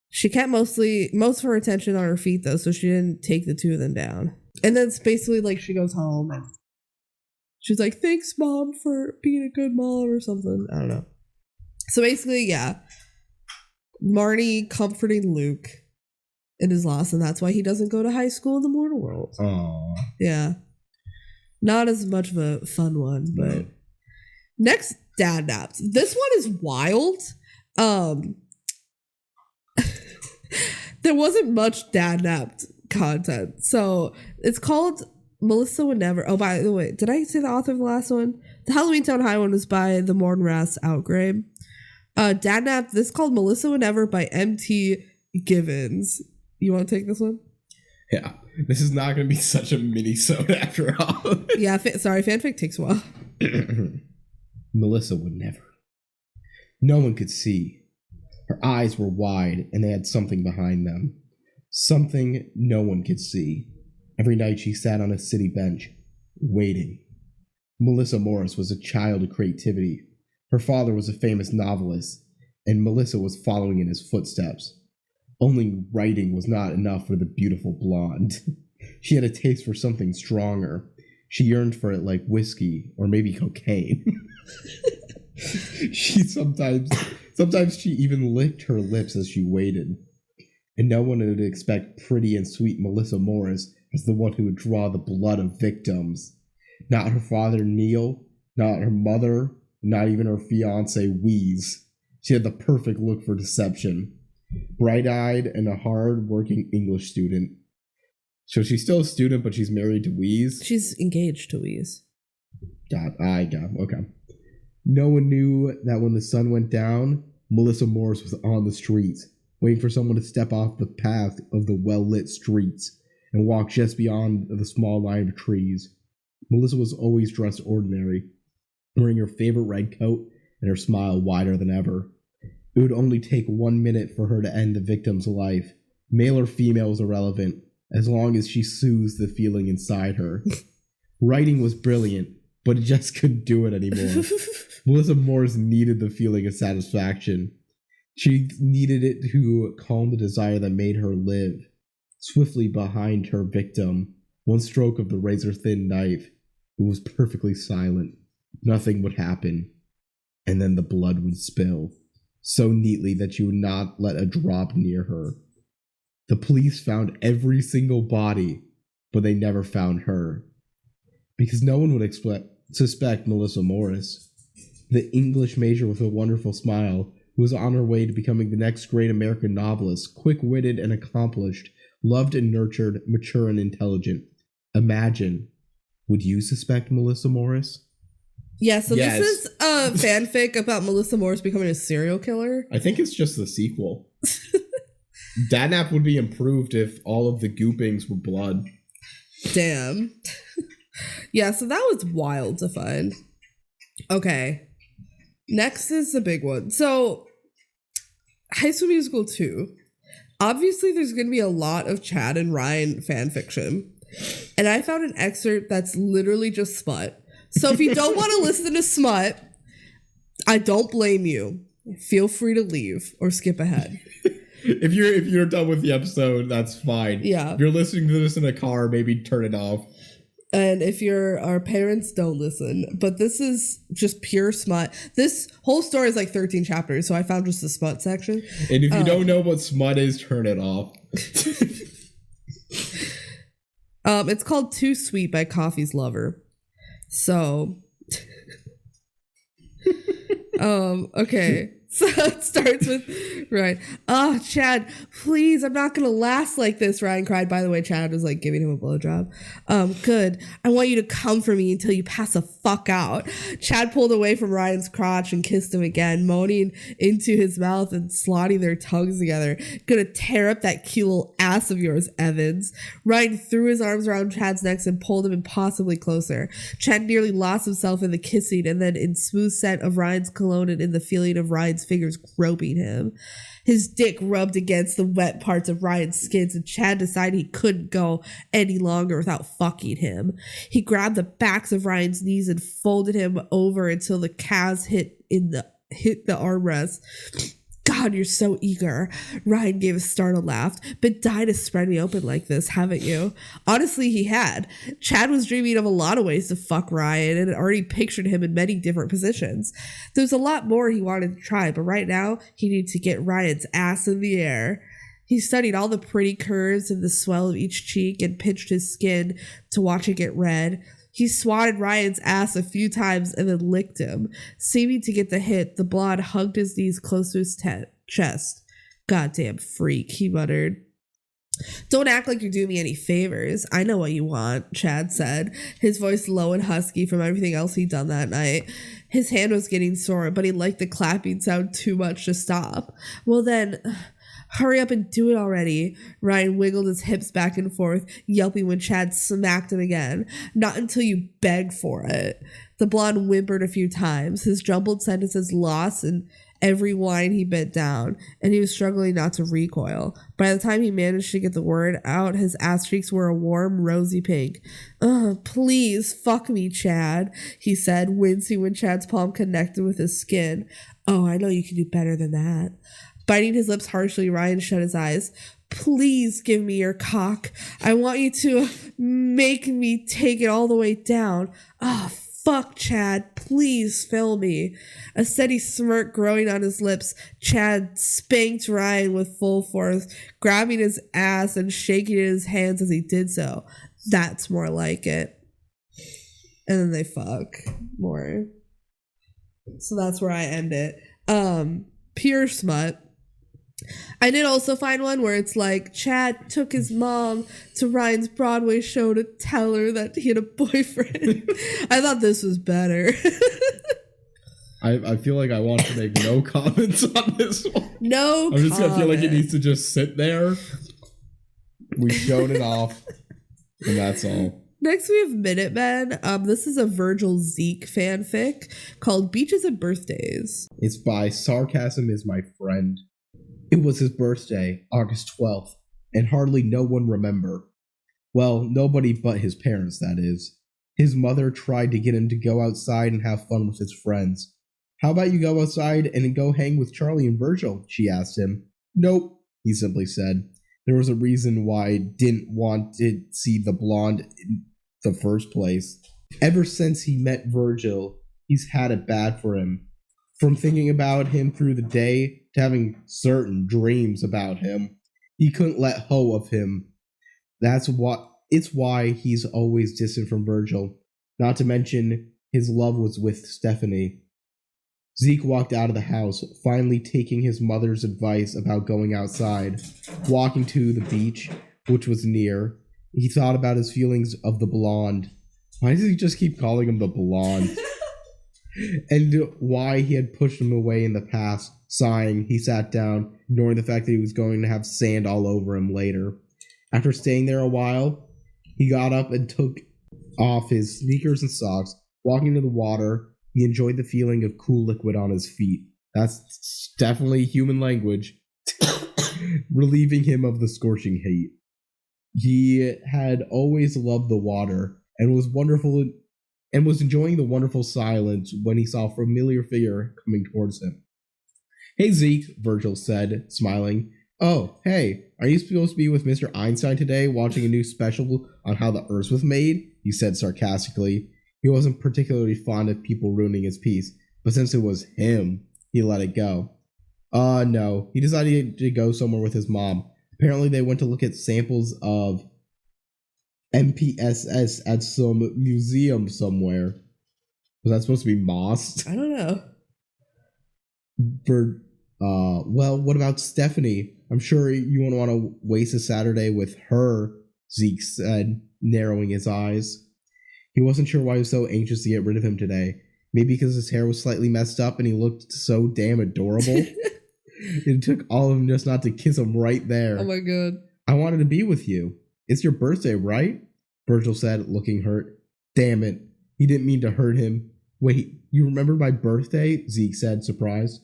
She kept most of her attention on her feet, though, so she didn't take the two of them down. And then it's basically like she goes home and she's like, thanks, Mom, for being a good mom or something. I don't know. So basically, yeah, Marnie comforting Luke in his loss, and that's why he doesn't go to high school in the mortal world. Aww. Yeah. Not as much of a fun one, but... Next, dad naps. This one is wild. There wasn't much dad napped content. So it's called Melissa Would Never. Oh, by the way, did I say the author of the last one? The Halloween Town High one was by the Mornrass Outgrave. Dad nap. This is called Melissa Would Never by M.T. Givens. You want to take this one? Yeah. This is not going to be such a mini-sode after all. Yeah, sorry, fanfic takes a while. Melissa would never. No one could see. Her eyes were wide, and they had something behind them. Something no one could see. Every night she sat on a city bench, waiting. Melissa Morris was a child of creativity. Her father was a famous novelist, and Melissa was following in his footsteps. Only writing was not enough for the beautiful blonde. She had a taste for something stronger. She yearned for it like whiskey, or maybe cocaine. Sometimes she even licked her lips as she waited. And no one would expect pretty and sweet Melissa Morris as the one who would draw the blood of victims. Not her father, Neil, not her mother, not even her fiance, Wheeze. She had the perfect look for deception. Bright-eyed and a hard-working English student. So she's still a student, but she's married to Wheeze? She's engaged to Wheeze. Okay. No one knew that when the sun went down, Melissa Morris was on the streets, waiting for someone to step off the path of the well-lit streets and walk just beyond the small line of trees. Melissa was always dressed ordinary, wearing her favorite red coat and her smile wider than ever. It would only take 1 minute for her to end the victim's life. Male or female was irrelevant, as long as she soothes the feeling inside her. Writing was brilliant, but it just couldn't do it anymore. Melissa Morris needed the feeling of satisfaction. She needed it to calm the desire that made her live. Swiftly behind her victim, one stroke of the razor-thin knife, it was perfectly silent. Nothing would happen. And then the blood would spill, so neatly that you would not let a drop near her. The police found every single body, but they never found her. Because no one would suspect Melissa Morris. The English major with a wonderful smile was on her way to becoming the next great American novelist, quick-witted and accomplished, loved and nurtured, mature and intelligent. Imagine, would you suspect Melissa Morris? Yeah, so yes. This is a fanfic about Melissa Morris becoming a serial killer. I think it's just the sequel. Dadnap would be improved if all of the goopings were blood. Damn. Yeah, so that was wild to find. Okay. Next is the big one. So, High School Musical 2. Obviously, there's going to be a lot of Chad and Ryan fanfiction. And I found an excerpt that's literally just smut. So if you don't want to listen to smut, I don't blame you. Feel free to leave or skip ahead. If you're done with the episode, that's fine. Yeah. If you're listening to this in a car, maybe turn it off. And if you're our parents, don't listen. But this is just pure smut. This whole story is like 13 chapters, so I found just the smut section. And if you don't know what smut is, turn it off. It's called Too Sweet by Coffee's Lover. So, okay. So it starts with Ryan. Oh, Chad, please, I'm not gonna last like this, Ryan cried. By the way, Chad was like giving him a blowjob. Good. I want you to come for me until you pass the fuck out. Chad pulled away from Ryan's crotch and kissed him again, moaning into his mouth and slotting their tongues together. Gonna tear up that cute little ass of yours, Evans. Ryan threw his arms around Chad's neck and pulled him impossibly closer. Chad nearly lost himself in the kissing and then in smooth scent of Ryan's cologne and in the feeling of Ryan's fingers groping him. His dick rubbed against the wet parts of Ryan's skins, and Chad decided he couldn't go any longer without fucking him. He grabbed the backs of Ryan's knees and folded him over until the calves hit the armrest. God, you're so eager. Ryan gave a startled laugh. Been dying to spread me open like this, haven't you? Honestly, he had. Chad was dreaming of a lot of ways to fuck Ryan and had already pictured him in many different positions. There's a lot more he wanted to try, but right now, he needed to get Ryan's ass in the air. He studied all the pretty curves and the swell of each cheek and pinched his skin to watch it get red. He swatted Ryan's ass a few times and then licked him. Seeming to get the hit, the blonde hugged his knees close to his chest. Goddamn freak, he muttered. Don't act like you're doing me any favors. I know what you want, Chad said, his voice low and husky from everything else he'd done that night. His hand was getting sore, but he liked the clapping sound too much to stop. Well then, hurry up and do it already. Ryan wiggled his hips back and forth, yelping when Chad smacked him again. Not until you beg for it. The blonde whimpered a few times, his jumbled sentences lost every whine he bit down, and he was struggling not to recoil. By the time he managed to get the word out, his ass cheeks were a warm, rosy pink. Please, fuck me, Chad, he said, wincing when Chad's palm connected with his skin. Oh, I know you can do better than that. Biting his lips harshly, Ryan shut his eyes. Please give me your cock. I want you to make me take it all the way down. Fuck, Chad. Please fill me. A steady smirk growing on his lips, Chad spanked Ryan with full force, grabbing his ass and shaking his hands as he did so. That's more like it. And then they fuck more. So that's where I end it. Pure smut. I did also find one where it's like Chad took his mom to Ryan's Broadway show to tell her that he had a boyfriend. I thought this was better. I feel like I want to make no comments on this one. No, I'm just gonna feel like it needs to just sit there. We showed it off, and that's all. Next we have Minutemen. This is a Virgil Zeke fanfic called Beaches and Birthdays. It's by Sarcasm is My Friend. It was his birthday, August 12th, and hardly no one remember. Well, nobody but his parents, that is. His mother tried to get him to go outside and have fun with his friends. How about you go outside and go hang with Charlie and Virgil? She asked him. Nope, he simply said. There was a reason why I didn't want to see the blonde in the first place. Ever since he met Virgil, he's had it bad for him. From thinking about him through the day to having certain dreams about him, he couldn't let ho of him. It's why he's always distant from Virgil. Not to mention, his love was with Stephanie. Zeke walked out of the house, finally taking his mother's advice about going outside. Walking to the beach, which was near, he thought about his feelings of the blonde. Why does he just keep calling him the blonde? And why he had pushed him away in the past. Sighing, he sat down, ignoring the fact that he was going to have sand all over him later. After staying there a while, he got up and took off his sneakers and socks. Walking to the water, he enjoyed the feeling of cool liquid on his feet. That's definitely human language. Relieving him of the scorching heat. He had always loved the water and was enjoying the wonderful silence when he saw a familiar figure coming towards him. Hey Zeke, Virgil said, smiling. Oh, hey, are you supposed to be with Mr. Einstein today watching a new special on how the Earth was made? He said sarcastically. He wasn't particularly fond of people ruining his peace, but since it was him, he let it go. No, he decided to go somewhere with his mom. Apparently they went to look at samples of MPSS at some museum somewhere. Was that supposed to be moss? I don't know. Well, what about Stephanie? I'm sure you wouldn't want to waste a Saturday with her, Zeke said, narrowing his eyes. He wasn't sure why he was so anxious to get rid of him today. Maybe because his hair was slightly messed up and he looked so damn adorable. It took all of him just not to kiss him right there. Oh my god. I wanted to be with you. It's your birthday, right? Virgil said, looking hurt. Damn it. He didn't mean to hurt him. Wait, you remember my birthday? Zeke said, surprised.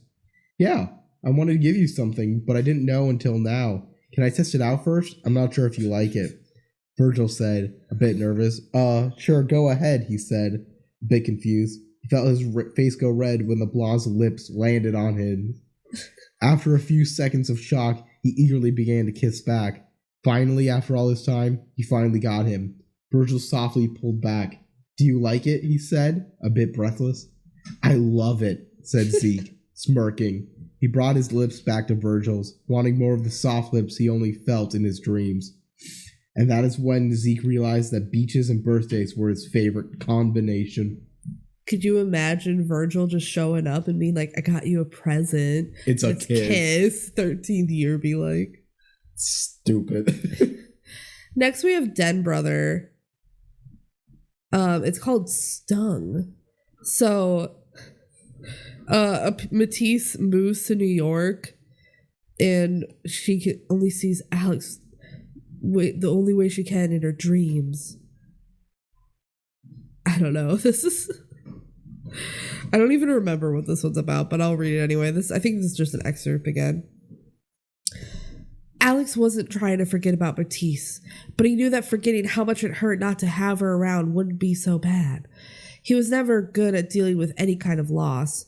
Yeah, I wanted to give you something, but I didn't know until now. Can I test it out first? I'm not sure if you like it. Virgil said, a bit nervous. Sure, go ahead, he said, a bit confused. He felt his face go red when the blonde's lips landed on him. After a few seconds of shock, he eagerly began to kiss back. Finally, after all this time, he finally got him. Virgil softly pulled back. Do you like it? He said, a bit breathless. I love it, said Zeke, smirking. He brought his lips back to Virgil's, wanting more of the soft lips he only felt in his dreams. And that is when Zeke realized that beaches and birthdays were his favorite combination. Could you imagine Virgil just showing up and being like, I got you a present. It's a kiss. 13th year be like. Stupid. Next we have Den Brother. It's called Stung. So Matisse moves to New York and she only sees Alex the only way she can in her dreams. I don't know. This is I don't even remember what this one's about, but I'll read it anyway. I think this is just an excerpt again. Alex wasn't trying to forget about Matisse, but he knew that forgetting how much it hurt not to have her around wouldn't be so bad. He was never good at dealing with any kind of loss.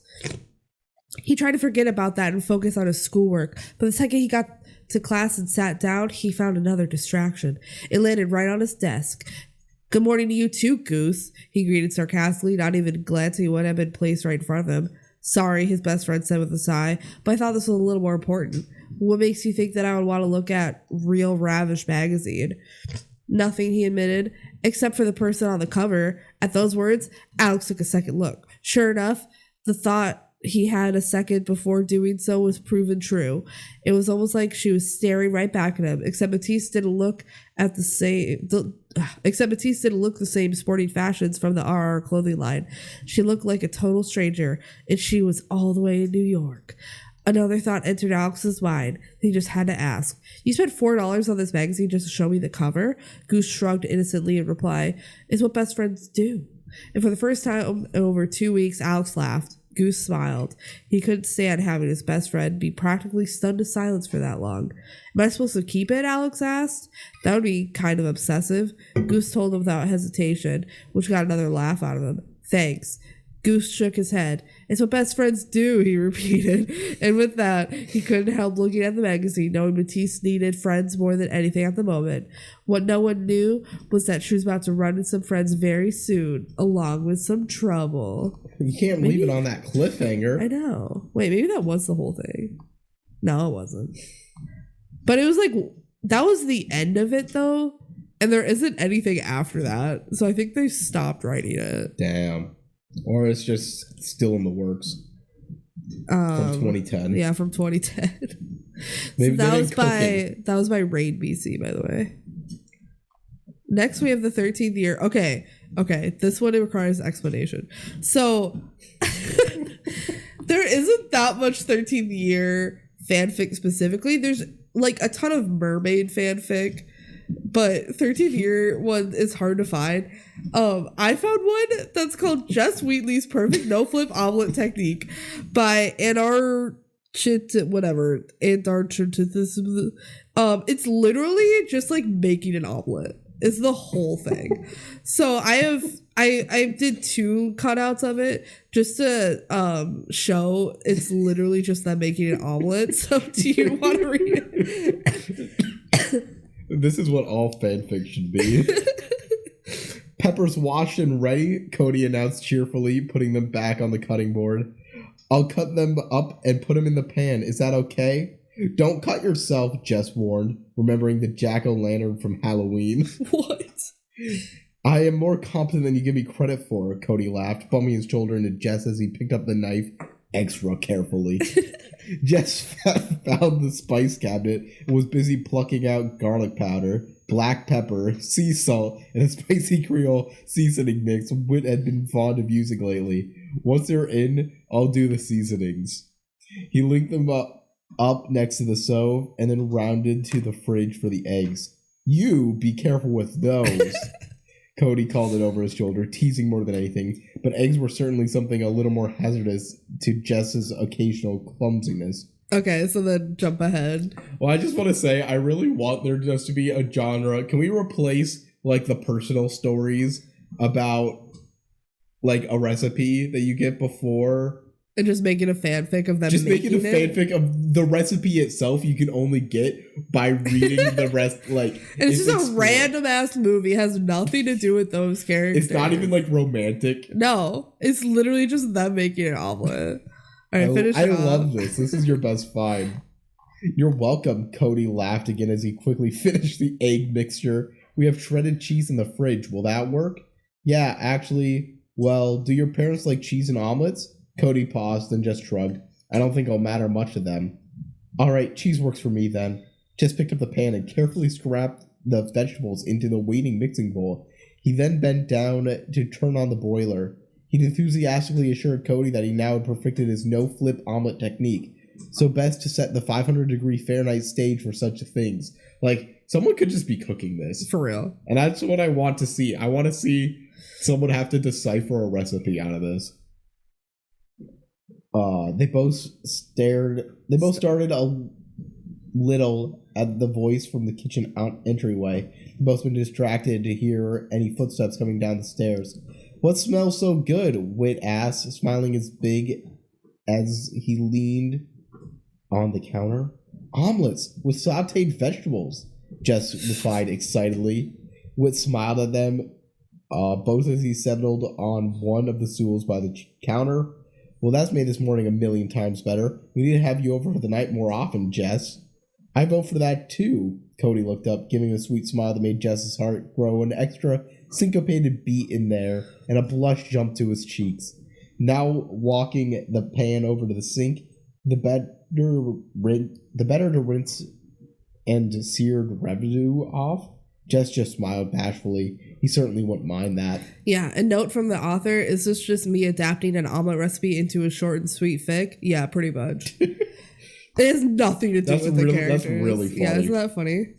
He tried to forget about that and focus on his schoolwork, but the second he got to class and sat down, he found another distraction. It landed right on his desk. "Good morning to you too, Goose," he greeted sarcastically, not even glancing at what had been placed right in front of him. "Sorry," his best friend said with a sigh, "but I thought this was a little more important. What makes you think that I would want to look at Real Ravish magazine?" "Nothing," he admitted, "except for the person on the cover." At those words, Alex took a second look. Sure enough, the thought he had a second before doing so was proven true. It was almost like she was staring right back at him, except Matisse didn't look the same sporting fashions from the RR clothing line. She looked like a total stranger, and she was all the way in New York. Another thought entered Alex's mind. He just had to ask, "You spent $4 on this magazine just to show me the cover?" Goose shrugged innocently in reply, "It's what best friends do." And for the first time in over 2 weeks, Alex laughed. Goose smiled. He couldn't stand having his best friend be practically stunned to silence for that long. "Am I supposed to keep it?" Alex asked. "That would be kind of obsessive." Goose told him without hesitation, which got another laugh out of him. "Thanks." Goose shook his head. "It's what best friends do," he repeated. And with that, he couldn't help looking at the magazine, knowing Matisse needed friends more than anything at the moment. What no one knew was that she was about to run into some friends very soon, along with some trouble. You can't leave it on that cliffhanger. I know. Wait, maybe that was the whole thing. No, it wasn't. But it was like, that was the end of it, though. And there isn't anything after that. So I think they stopped writing it. Damn. Or it's just still in the works. From 2010. Yeah, from 2010. Maybe So that was by Raid BC, by the way. Next, we have the 13th year. Okay. This one, it requires explanation. So there isn't that much 13th year fanfic specifically. There's like a ton of mermaid fanfic, but 13th year one is hard to find. I found one that's called Jess Wheatley's Perfect No Flip Omelet Technique by whatever. It's literally just like making an omelet. It's the whole thing. So I did 2 cutouts of it just to show it's literally just them making an omelet. So do you want to read it? This is what all fanfic should be. "Peppers washed and ready," Cody announced cheerfully, putting them back on the cutting board. "I'll cut them up and put them in the pan. Is that okay?" "Don't cut yourself," Jess warned, remembering the jack-o'-lantern from Halloween. What? "I am more competent than you give me credit for," Cody laughed, bumping his shoulder into Jess as he picked up the knife extra carefully. Jess found the spice cabinet and was busy plucking out garlic powder, black pepper, sea salt, and a spicy Creole seasoning mix Whit had been fond of using lately. "Once they're in, I'll do the seasonings." He linked them up next to the stove and then rounded to the fridge for the eggs. "You be careful with those." Cody called it over his shoulder, teasing more than anything, but eggs were certainly something a little more hazardous to Jess's occasional clumsiness. Okay, so then jump ahead. Well, I just want to say, I really want there just to be a genre. Can we replace, like, the personal stories about, like, a recipe that you get before? And just making a fanfic of them. Just making a fanfic of the recipe itself you can only get by reading the rest. Like, it's just a random ass movie. It has nothing to do with those characters. It's not even like romantic. No, it's literally just them making an omelet. All right, finish. I love this. This is your best find. "You're welcome," Cody laughed again as he quickly finished the egg mixture. "We have shredded cheese in the fridge. Will that work?" "Yeah, actually. Well, do your parents like cheese and omelets?" Cody paused, then just shrugged. "I don't think it'll matter much to them." "All right, cheese works for me then." Just picked up the pan and carefully scraped the vegetables into the waiting mixing bowl. He then bent down to turn on the boiler. He enthusiastically assured Cody that he now had perfected his no-flip omelet technique, so best to set the 500-degree Fahrenheit stage for such things. Like, someone could just be cooking this. For real. And that's what I want to see. I want to see someone have to decipher a recipe out of this. They both started a little at the voice from the kitchen entryway. They've both been distracted to hear any footsteps coming down the stairs. What smells so good? Whit asked, smiling as big as he leaned on the counter. Omelets with sauteed vegetables, Jess replied excitedly. Whit smiled at them, both as he settled on one of the stools by the counter. Well, that's made this morning a million times better. We need to have you over for the night more often, Jess. I vote for that too. Cody looked up, giving a sweet smile that made Jess's heart grow an extra syncopated beat in there, and a blush jumped to his cheeks. Now walking the pan over to the sink, the better to rinse and seared residue off. Jess just smiled bashfully. He certainly wouldn't mind that. Yeah, a note from the author, is this just me adapting an omelet recipe into a short and sweet fic? Yeah, pretty much. It has nothing to do with the characters. That's really funny. Yeah, isn't that funny?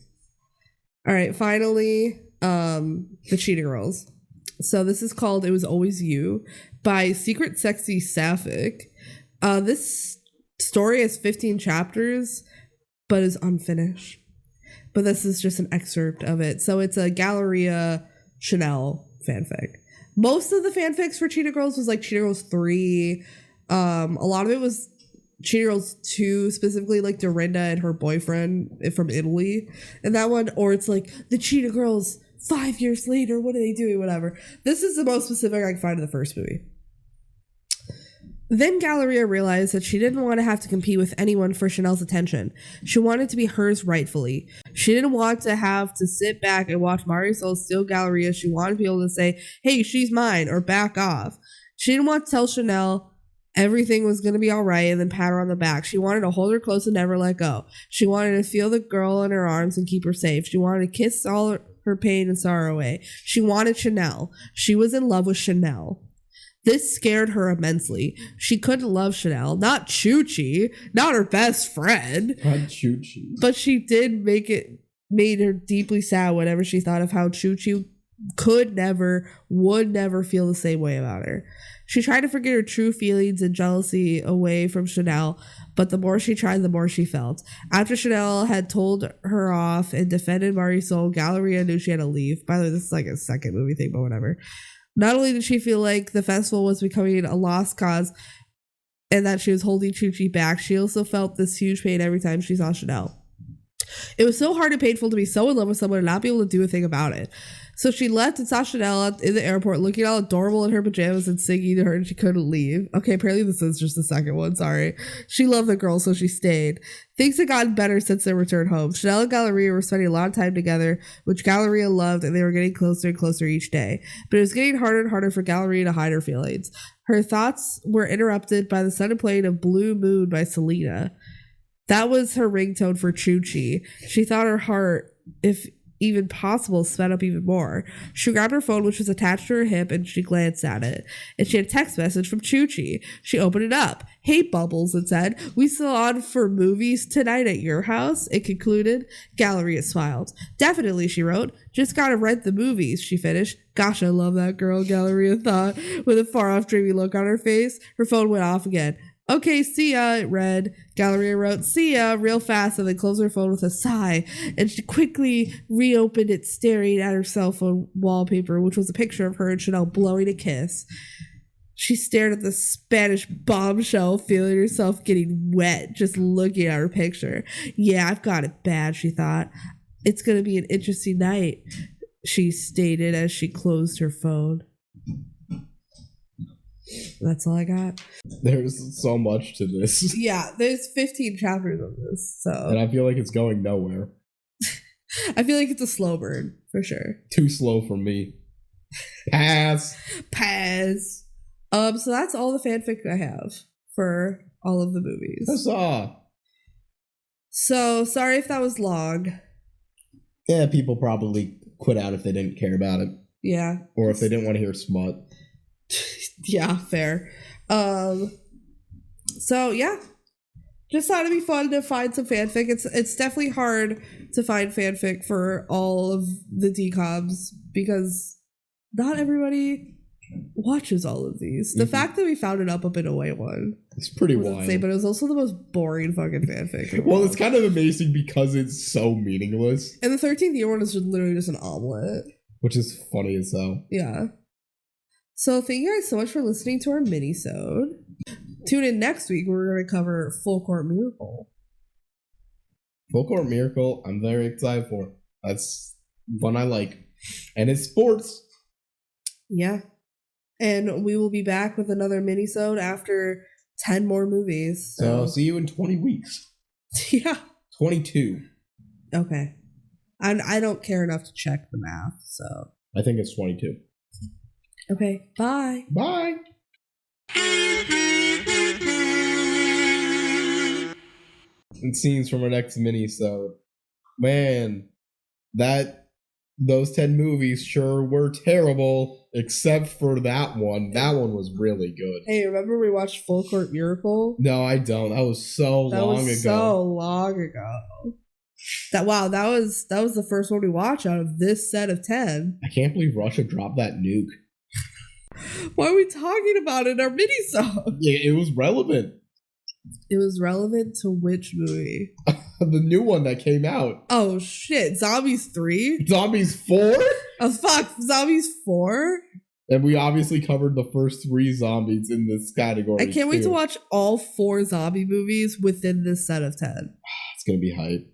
All right, finally, the Cheetah Girls. So this is called It Was Always You by Secret Sexy Sapphic. This story has 15 chapters, but is unfinished. But this is just an excerpt of it. So it's a Galleria Chanel fanfic. Most of the fanfics for Cheetah Girls was like Cheetah Girls 3. A lot of it was Cheetah Girls 2, specifically like Dorinda and her boyfriend from Italy. And that one, or it's like the Cheetah Girls 5 years later, what are they doing? Whatever. This is the most specific I can find in the first movie. Then Galleria realized that she didn't want to have to compete with anyone for Chanel's attention. She wanted to be hers rightfully. She didn't want to have to sit back and watch Marisol steal Galleria. She wanted to be able to say, hey, she's mine, or back off. She didn't want to tell Chanel everything was going to be all right and then pat her on the back. She wanted to hold her close and never let go. She wanted to feel the girl in her arms and keep her safe. She wanted to kiss all her pain and sorrow away. She wanted Chanel. She was in love with Chanel. This scared her immensely. She couldn't love Chanel, not Chuchi, not her best friend. Not Chuchi. But she did made her deeply sad whenever she thought of how Chuchi would never feel the same way about her. She tried to forget her true feelings and jealousy away from Chanel, but the more she tried, the more she felt. After Chanel had told her off and defended Marisol, Galleria knew she had to leave. By the way, this is like a second movie thing, but whatever. Not only did she feel like the festival was becoming a lost cause and that she was holding Chuchi back, she also felt this huge pain every time she saw Chanel. It was so hard and painful to be so in love with someone and not be able to do a thing about it. So she left and saw Chanel in the airport looking all adorable in her pajamas and singing to her, and she couldn't leave. Okay, apparently this is just the second one, sorry. She loved the girl, so she stayed. Things had gotten better since their return home. Chanel and Galleria were spending a lot of time together, which Galleria loved, and they were getting closer and closer each day. But it was getting harder and harder for Galleria to hide her feelings. Her thoughts were interrupted by the sudden playing of Blue Moon by Selena. That was her ringtone for Chuchi. She thought her heart, if even possible, sped up even more. She grabbed her phone, which was attached to her hip, and she glanced at it. And she had a text message from Chuchi. She opened it up. Hey, Bubbles, it said. We still on for movies tonight at your house? It concluded. Galleria smiled. Definitely, she wrote. Just gotta rent the movies, she finished. Gosh, I love that girl, Galleria thought, with a far-off dreamy look on her face. Her phone went off again. Okay, see ya, it read. Galleria wrote, see ya, real fast, and then closed her phone with a sigh. And she quickly reopened it, staring at her cell phone wallpaper, which was a picture of her and Chanel blowing a kiss. She stared at the Spanish bombshell, feeling herself getting wet just looking at her picture. Yeah, I've got it bad, she thought. It's going to be an interesting night, she stated as she closed her phone. That's all I got. There's so much to this. Yeah, there's 15 chapters of this, so. And I feel like it's going nowhere. I feel like it's a slow burn, for sure. Too slow for me. Pass. So that's all the fanfic I have for all of the movies. Huzzah. So, sorry if that was long. Yeah, people probably quit out if they didn't care about it. Yeah. Or if they didn't want to hear smut. Yeah, fair. So yeah, just thought it'd be fun to find some fanfic. It's definitely hard to find fanfic for all of the DCOMs because not everybody watches all of these. The fact that we found an Up Up and Away one. It's pretty was wild. insane, but it was also the most boring fucking fanfic. Well, it's kind of amazing because it's so meaningless. And the 13th year one is just literally just an omelet. Which is funny as hell. Yeah. So thank you guys so much for listening to our minisode. Tune in next week where we're going to cover Full Court Miracle. Full Court Miracle, I'm very excited for. That's one I like. And it's sports. Yeah. And we will be back with another minisode after 10 more movies. So see you in 20 weeks. Yeah. 22. Okay. I don't care enough to check the math, so. I think it's 22. Okay. Bye. Bye. And scenes from our next mini-sode. Man, those 10 movies sure were terrible, except for that one. That one was really good. Hey, remember we watched Full Court Miracle? No, I don't. That was so long ago. So long ago. That was the first one we watched out of this set of 10. I can't believe Russia dropped that nuke. Why are we talking about it in our mini-sode? Yeah, it was relevant. It was relevant to which movie? The new one that came out. Oh shit, Zombies 3? Zombies 4? Oh fuck, Zombies 4? And we obviously covered the first 3 zombies in this category. I can't wait to watch all 4 zombie movies within this set of 10. It's gonna be hype.